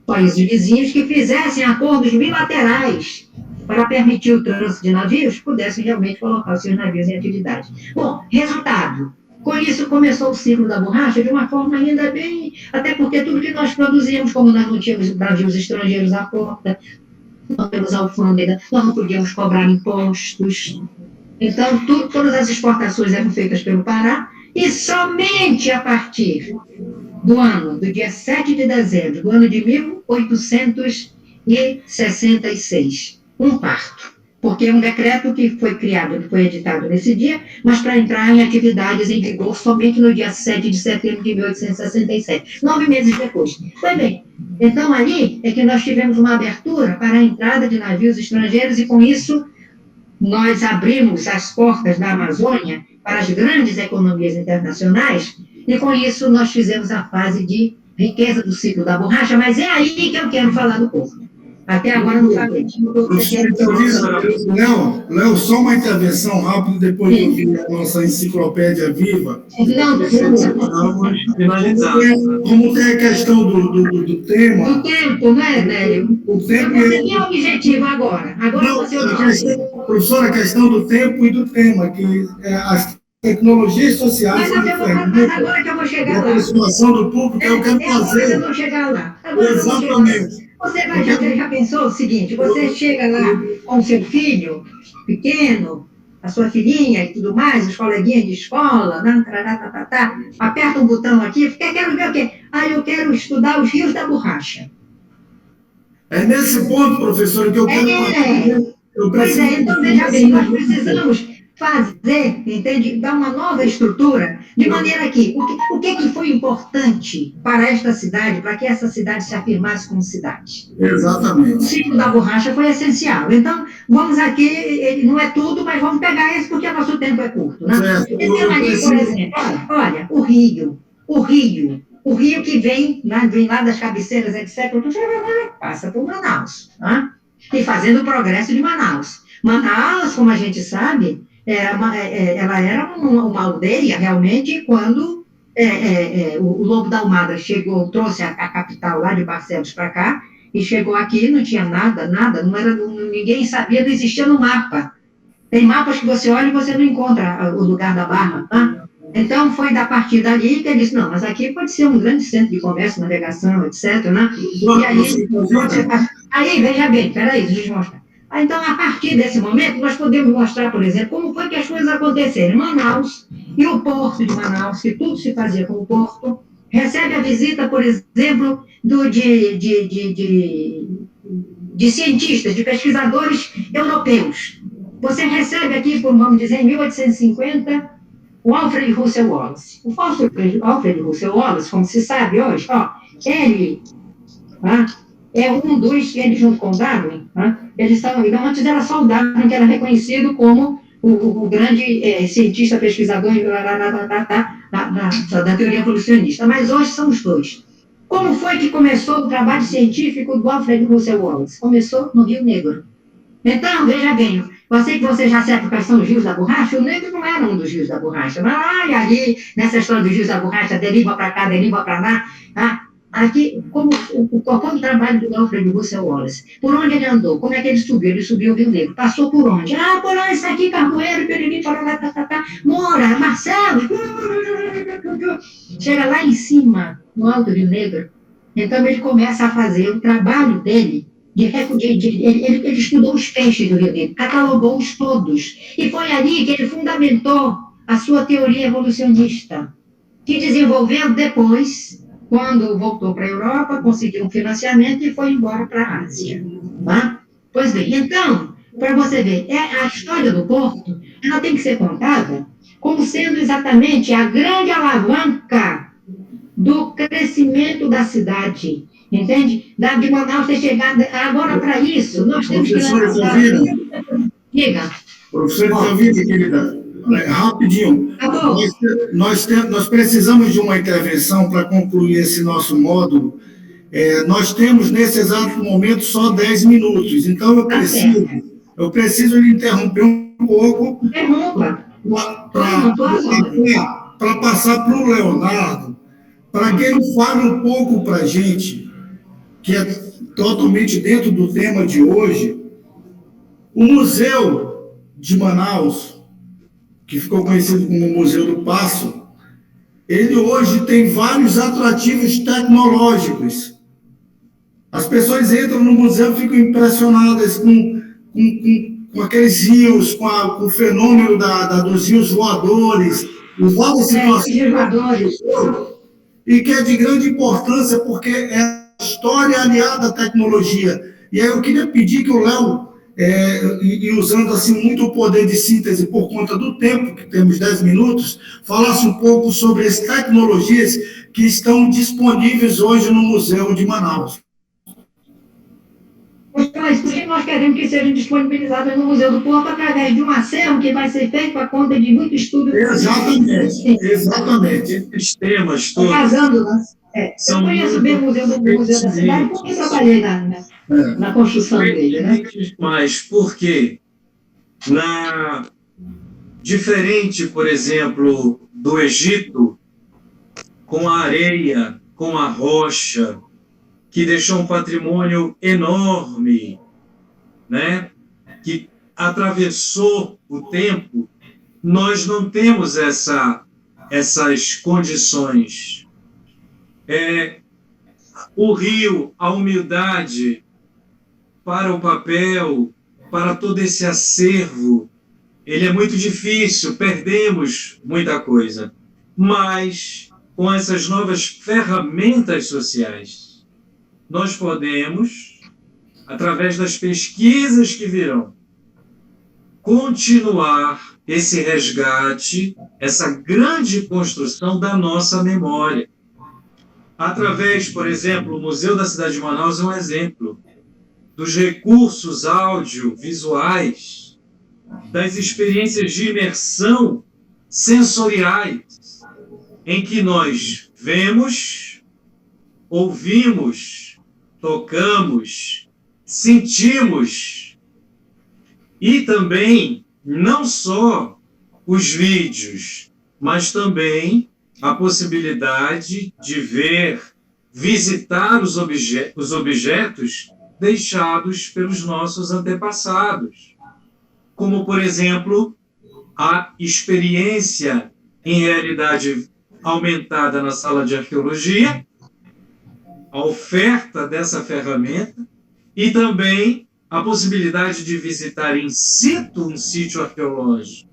países vizinhos, que fizessem acordos bilaterais para permitir o trânsito de navios, pudessem realmente colocar os seus navios em atividade. Bom, resultado. Com isso, começou o ciclo da borracha de uma forma ainda bem... Até porque tudo que nós produzíamos, como nós não tínhamos navios estrangeiros à porta, não temos alfândega, nós não podíamos cobrar impostos. Então, todas as exportações eram feitas pelo Pará, e somente a partir do dia 7 de dezembro do ano de 1866, um parto. Porque é um decreto que foi criado, que foi editado nesse dia, mas para entrar em atividades em vigor somente no dia 7 de setembro de 1867, 9 meses depois. Foi bem. Então, ali é que nós tivemos uma abertura para a entrada de navios estrangeiros e, com isso, nós abrimos as portas da Amazônia para as grandes economias internacionais e, com isso, nós fizemos a fase de riqueza do ciclo da borracha, mas é aí que eu quero falar do porto. Até agora não falei. Léo, só uma intervenção rápida depois de ouvir a nossa enciclopédia viva. Não, Vamos finalizar. Como tem a questão do tema. o tempo, né, Nélio? O tempo Você tem objetivo agora. Agora Não, você objetivo. professora, a questão do tempo e do tema, que as tecnologias sociais. Mas agora que eu vou chegar a lá. aproximação do público, eu quero fazer. Eu vou chegar lá. Agora Exatamente. Você já pensou o seguinte, você chega lá com seu filho pequeno, a sua filhinha e tudo mais, os coleguinhas de escola, aperta um botão aqui, quero ver o quê? Eu quero estudar os rios da borracha. É nesse ponto, professor, que eu quero fazer. Pois é, então veja bem, nós precisamos fazer, entende? Dar uma nova estrutura, de maneira que, o que foi importante para esta cidade, para que essa cidade se afirmasse como cidade? Exatamente. O ciclo da borracha foi essencial. Então, vamos aqui, não é tudo, mas vamos pegar esse porque nosso tempo é curto, né? Então, ali, por exemplo, olha, o rio que vem lá das cabeceiras, etc., passa por Manaus, tá? E fazendo o progresso de Manaus. Manaus, como a gente sabe, ela era uma aldeia, realmente, quando o Lobo da Almada chegou, trouxe a capital lá de Barcelos para cá, e chegou aqui, não tinha nada, ninguém sabia, não existia no mapa. Tem mapas que você olha e você não encontra o lugar da Barra, tá? Então, foi a partir dali que ele disse, não, mas aqui pode ser um grande centro de comércio, navegação, etc., né? E aí, veja bem, peraí, deixa eu mostrar. Então, a partir desse momento, nós podemos mostrar, por exemplo, como foi que as coisas aconteceram em Manaus, e o porto de Manaus, que tudo se fazia com o porto, recebe a visita, por exemplo, de cientistas, de pesquisadores europeus. Você recebe aqui, vamos dizer, em 1850, o Alfred Russel Wallace. O Alfred Russel Wallace, como se sabe hoje, ele é um dos, ele junto com Darwin, antes era só o Darwin que era reconhecido como o grande cientista, pesquisador da teoria evolucionista, mas hoje são os dois. Como foi que começou o trabalho científico do Alfred Russel Wallace? Começou no Rio Negro. Então, veja bem, eu sei que você já sabe quais são os rios da borracha, o Negro não era um dos rios da borracha, mas olha ali, nessa história dos rios da borracha, deriva para cá, deriva para lá, aqui, qual foi o trabalho do Alfred Russel Wallace? Por onde ele andou? Como é que ele subiu? Ele subiu o Rio Negro. Passou por onde? Por onde isso aqui, Carboeiro, Periri, Moura, Marcelo. Chega lá em cima, no alto do Rio Negro. Então, ele começa a fazer o trabalho dele. Ele estudou os peixes do Rio Negro, catalogou-os todos. E foi ali que ele fundamentou a sua teoria evolucionista, que desenvolveu depois, quando voltou para a Europa, conseguiu um financiamento e foi embora para a Ásia. Tá? Pois bem, então, para você ver, a história do porto, ela tem que ser contada como sendo exatamente a grande alavanca do crescimento da cidade. Entende? De Manaus ter chegado. Agora, para isso, nós temos que levantar. Diga. Professor Elvira, querida, rapidinho. Tá Nós precisamos de uma intervenção para concluir esse nosso módulo. Nós temos, nesse exato momento, só 10 minutos. Então, eu preciso eu preciso lhe interromper um pouco Interrompa. para passar para o Leonardo, para que ele fale um pouco para a gente, que é totalmente dentro do tema de hoje, o Museu de Manaus, que ficou conhecido como Museu do Paço, ele hoje tem vários atrativos tecnológicos. As pessoas entram no museu e ficam impressionadas com aqueles rios, com o fenômeno dos rios voadores, e várias situações, e que é de grande importância porque é a história aliada à tecnologia. E aí eu queria pedir que o Léo, e usando assim muito o poder de síntese por conta do tempo, que temos 10 minutos, falasse um pouco sobre as tecnologias que estão disponíveis hoje no Museu de Manaus. Mas por que nós queremos que sejam disponibilizadas no Museu do Porto através de um acervo que vai ser feito a conta de muito estudo? Exatamente. Esses temas todos. Casando, eu conheço bem o Museu da Cidade porque trabalhei na construção dele, né? Mas por quê? Diferente, por exemplo, do Egito, com a areia, com a rocha, que deixou um patrimônio enorme, né? Que atravessou o tempo, nós não temos essas condições. O rio, a humildade para o papel, para todo esse acervo, ele é muito difícil, perdemos muita coisa. Mas, com essas novas ferramentas sociais, nós podemos, através das pesquisas que virão, continuar esse resgate, essa grande construção da nossa memória. Através, por exemplo, o Museu da Cidade de Manaus é um exemplo dos recursos audiovisuais, das experiências de imersão sensoriais, em que nós vemos, ouvimos, tocamos, sentimos, e também não só os vídeos, mas também a possibilidade de ver, visitar os objetos deixados pelos nossos antepassados, como, por exemplo, a experiência em realidade aumentada na sala de arqueologia, a oferta dessa ferramenta e também a possibilidade de visitar in situ um sítio arqueológico,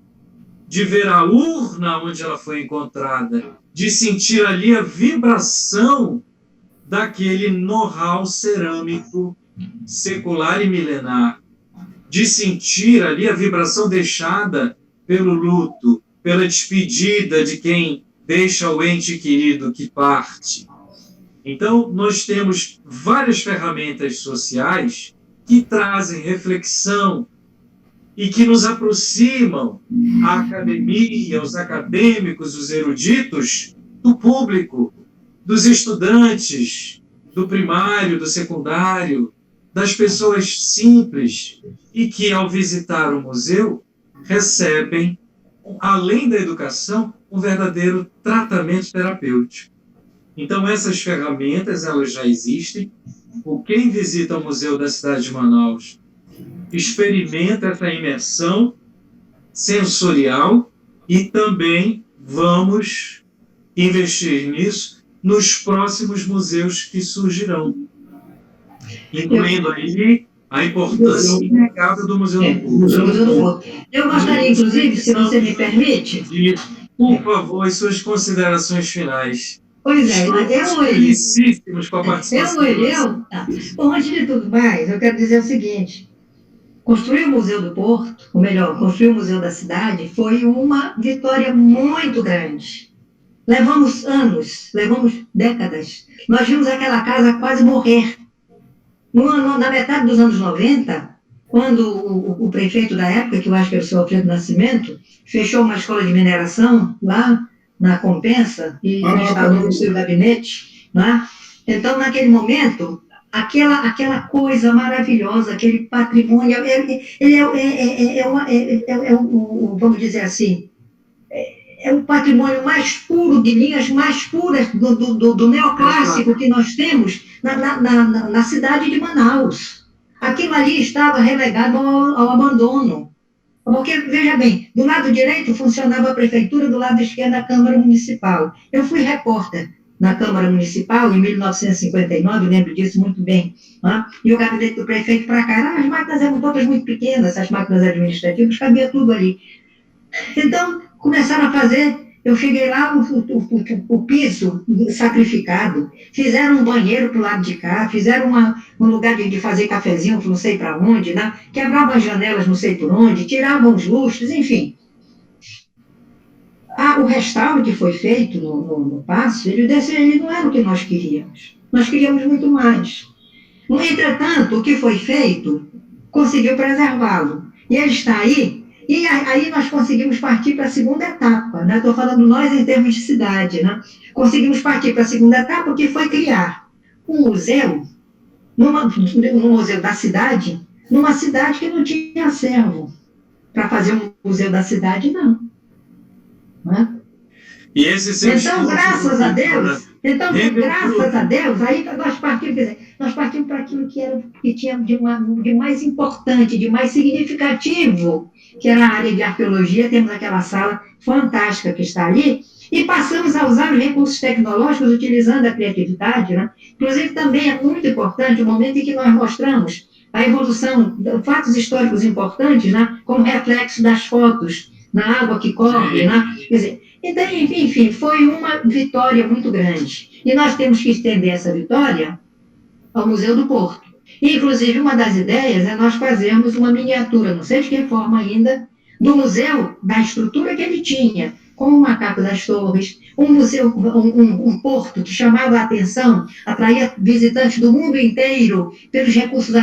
de ver a urna onde ela foi encontrada, de sentir ali a vibração daquele know-how cerâmico secular e milenar, de sentir ali a vibração deixada pelo luto, pela despedida de quem deixa o ente querido que parte. Então, nós temos várias ferramentas sociais que trazem reflexão e que nos aproximam a academia, os acadêmicos, os eruditos, do público, dos estudantes, do primário, do secundário, das pessoas simples e que, ao visitar o museu, recebem, além da educação, um verdadeiro tratamento terapêutico. Então, essas ferramentas, elas já existem. Quem visita o Museu da Cidade de Manaus experimenta essa imersão sensorial e também vamos investir nisso nos próximos museus que surgirão, incluindo aí a importância inegável do Museu do Porto. Eu gostaria, inclusive, se você me permite... Por favor, as suas considerações finais. Pois é, felicíssimos com a participação. Bom, antes de tudo mais, eu quero dizer o seguinte: construir o Museu do Porto, ou melhor, construir o Museu da Cidade, foi uma vitória muito grande. Levamos anos, levamos décadas. Nós vimos aquela casa quase morrer. Na metade dos anos 90, quando o prefeito da época, que eu acho que era o seu Alfredo Nascimento, fechou uma escola de mineração lá na Compensa e instalou o seu gabinete, não é? Então, naquele momento, aquela coisa maravilhosa, aquele patrimônio, ele vamos dizer assim, é o patrimônio mais puro, de linhas mais puras do neoclássico que nós temos na cidade de Manaus. Aquilo ali estava relegado ao abandono. Porque, veja bem, do lado direito funcionava a prefeitura, do lado esquerdo a Câmara Municipal. Eu fui repórter na Câmara Municipal em 1959, lembro disso muito bem. Né? E o gabinete do prefeito para cá, as máquinas eram todas muito pequenas, as máquinas administrativas, cabia tudo ali. Então, começaram a fazer, eu cheguei lá, o piso sacrificado, fizeram um banheiro para o lado de cá, fizeram um lugar de fazer cafezinho, não sei para onde, né? Quebravam as janelas, não sei por onde, tiravam os lustres, enfim. O restauro que foi feito no Paço, ele não era o que nós queríamos. Nós queríamos muito mais. No entretanto, o que foi feito conseguiu preservá-lo. E ele está aí. E aí nós conseguimos partir para a segunda etapa, né? Estou falando nós em termos de cidade, né? Conseguimos partir para a segunda etapa, que foi criar um museu, no museu da cidade, numa cidade que não tinha acervo. Para fazer um museu da cidade, não. Né? E esse seu então, graças a Deus, aí nós partimos para aquilo que tinha de mais importante, de mais significativo, que era a área de arqueologia. Temos aquela sala fantástica que está ali, e passamos a usar os recursos tecnológicos utilizando a criatividade. Né? Inclusive, também é muito importante o momento em que nós mostramos a evolução, fatos históricos importantes, né? Como reflexo das fotos na água que corre. Né? Quer dizer, então, enfim, foi uma vitória muito grande. E nós temos que estender essa vitória ao Museu do Porto. Inclusive, uma das ideias é nós fazermos uma miniatura, não sei de que forma ainda, do museu, da estrutura que ele tinha, como o Macaco das Torres, um museu, um porto que chamava a atenção, atraía visitantes do mundo inteiro pelos recursos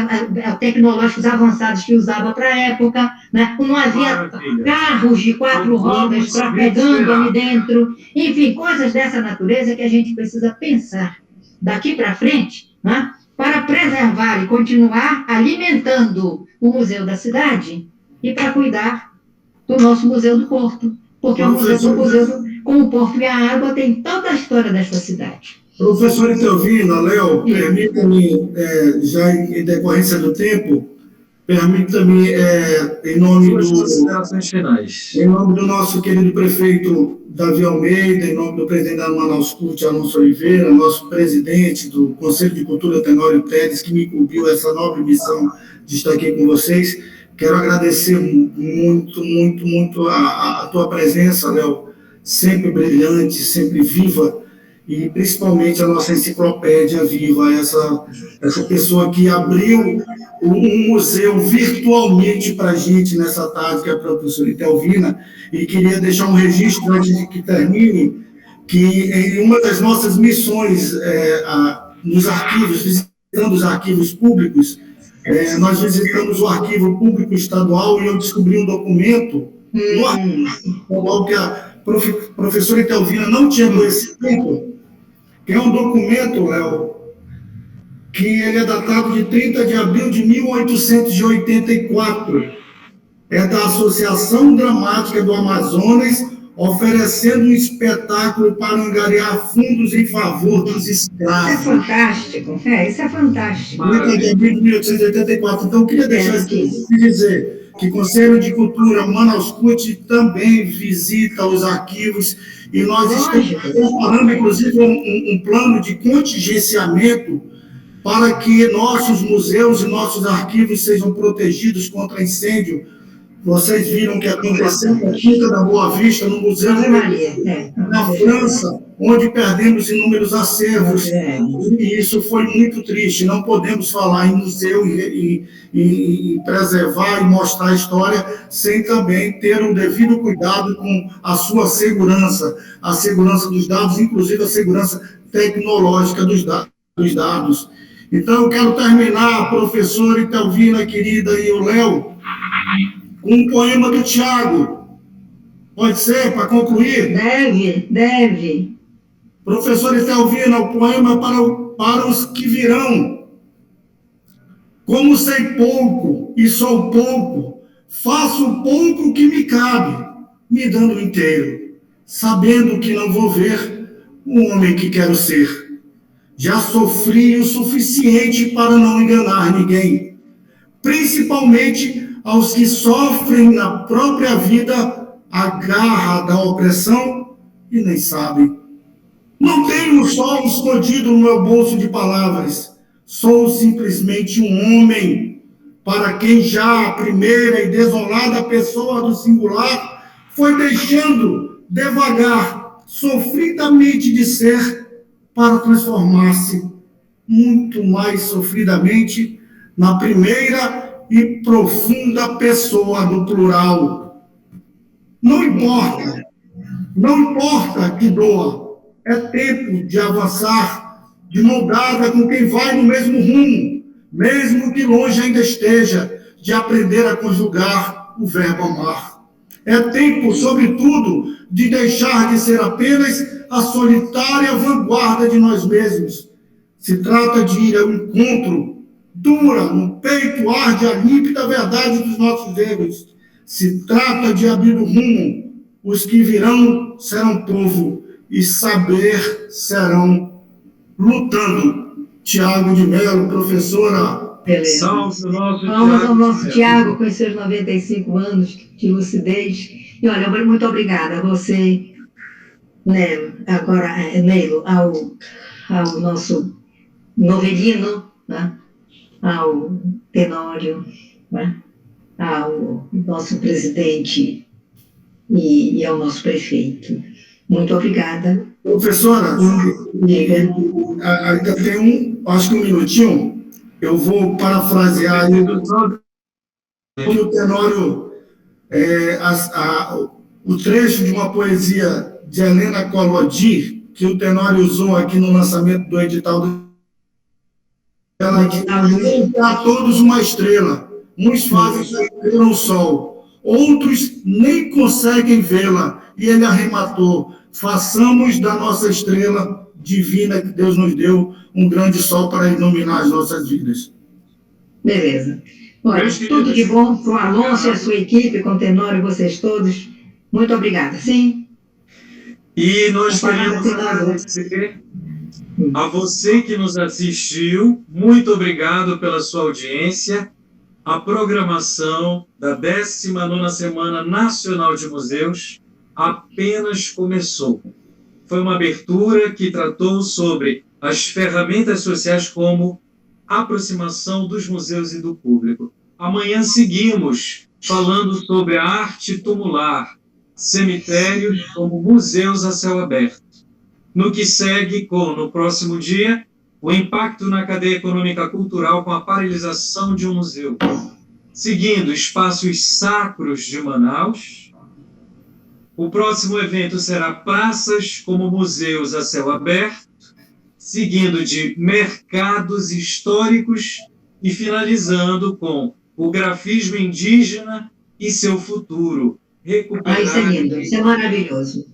tecnológicos avançados que usava para a época, né? Não havia carros de 4 rodas trafegando ali dentro, enfim, coisas dessa natureza que a gente precisa pensar daqui para frente, né? Para preservar e continuar alimentando o Museu da Cidade e para cuidar do nosso Museu do Porto. Porque o museu com o porto e a água tem toda a história desta cidade. Professor Itelvina, Léo, permita-me, já em decorrência do tempo, permita-me, em nome do nosso querido prefeito Davi Almeida, em nome do presidente da Manaus CUT, Alonso Oliveira, nosso presidente do Conselho de Cultura, Tenório Teles, que me incumbiu essa nobre missão de estar aqui com vocês. Quero agradecer muito, muito, muito a tua presença, Léo, sempre brilhante, sempre viva, e principalmente a nossa enciclopédia viva, essa pessoa que abriu um museu virtualmente para a gente nessa tarde, que é a professora Itelvina, e queria deixar um registro antes de que termine, que em uma das nossas missões nos arquivos, visitando os arquivos públicos, nós visitamos o Arquivo Público Estadual e eu descobri um documento no Arquivo Estadual que a professora Itelvina não tinha conhecimento, que é um documento, Léo, que ele é datado de 30 de abril de 1884. É da Associação Dramática do Amazonas, oferecendo um espetáculo para angariar fundos em favor dos escravos. Isso é fantástico, isso é fantástico. 30 de abril de 1884. Então, eu queria deixar isso e dizer que o Conselho de Cultura Manaus CUT também visita os arquivos e nós estamos preparando, inclusive, um plano de contingenciamento para que nossos museus e nossos arquivos sejam protegidos contra incêndio. Vocês viram que aconteceu na Quinta da Boa Vista, no Museu na França, onde perdemos inúmeros acervos, e isso foi muito triste. Não podemos falar em museu e preservar e mostrar a história sem também ter um devido cuidado com a sua segurança, a segurança dos dados, inclusive a segurança tecnológica dos dados. Então, eu quero terminar, a professora Itelvina, querida, e o Léo, com um poema do Tiago. Pode ser, para concluir? Deve. Professor Itelvina, o poema para os que virão. Como sei pouco e sou pouco, faço o pouco que me cabe, me dando o inteiro, sabendo que não vou ver o homem que quero ser. Já sofri o suficiente para não enganar ninguém, principalmente aos que sofrem na própria vida a garra da opressão e nem sabem. Não tenho só escondido no meu bolso de palavras, sou simplesmente um homem para quem já a primeira e desolada pessoa do singular foi deixando devagar, sofridamente de ser, para transformar-se muito mais sofridamente na primeira e profunda pessoa do plural. Não importa que doa, é tempo de avançar, de mão dada com quem vai no mesmo rumo, mesmo que longe ainda esteja, de aprender a conjugar o verbo amar. É tempo, sobretudo, de deixar de ser apenas a solitária vanguarda de nós mesmos. Se trata de ir ao encontro, dura, no peito arde a límpida verdade dos nossos erros. Se trata de abrir o rumo, os que virão serão povo, e saber serão lutando. Tiago de Mello, professora. Beleza. Salve o nosso Vamos ao nosso Tiago. Tiago, com seus 95 anos de lucidez. E olha, muito obrigada a você, né, agora, Neilo, ao nosso Novelino, né, ao Tenório, né, ao nosso presidente e ao nosso prefeito. Muito obrigada. Professora, Diga. ainda tem acho que um minutinho, eu vou parafrasear aí o Tenório, o trecho de uma poesia de Helena Collodi, que o Tenório usou aqui no lançamento do edital ela diz: a todos uma estrela, uns fazem da estrela um sol, outros nem conseguem vê-la, e ele arrematou: façamos da nossa estrela divina que Deus nos deu um grande sol para iluminar as nossas vidas. Beleza. Olha, tudo de bom para o Alonso e a sua equipe, com o Tenório e vocês todos. Muito obrigada, sim? E nós queremos agradecer a você que nos assistiu. Muito obrigado pela sua audiência. A programação da 19ª Semana Nacional de Museus apenas começou. Foi uma abertura que tratou sobre as ferramentas sociais como aproximação dos museus e do público. Amanhã seguimos falando sobre a arte tumular, cemitérios como museus a céu aberto. No que segue, no próximo dia, o impacto na cadeia econômica cultural com a paralisação de um museu. Seguindo, espaços sacros de Manaus. O próximo evento será praças como museus a céu aberto, seguindo de mercados históricos e finalizando com o grafismo indígena e seu futuro. Recuperar. Isso é lindo, isso é maravilhoso.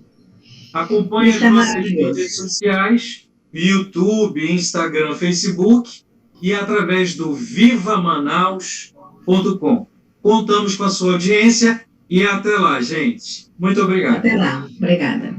Acompanhe as nossas redes sociais, YouTube, Instagram, Facebook e através do vivamanaus.com. Contamos com a sua audiência e até lá, gente. Muito obrigado. Até lá. Obrigada.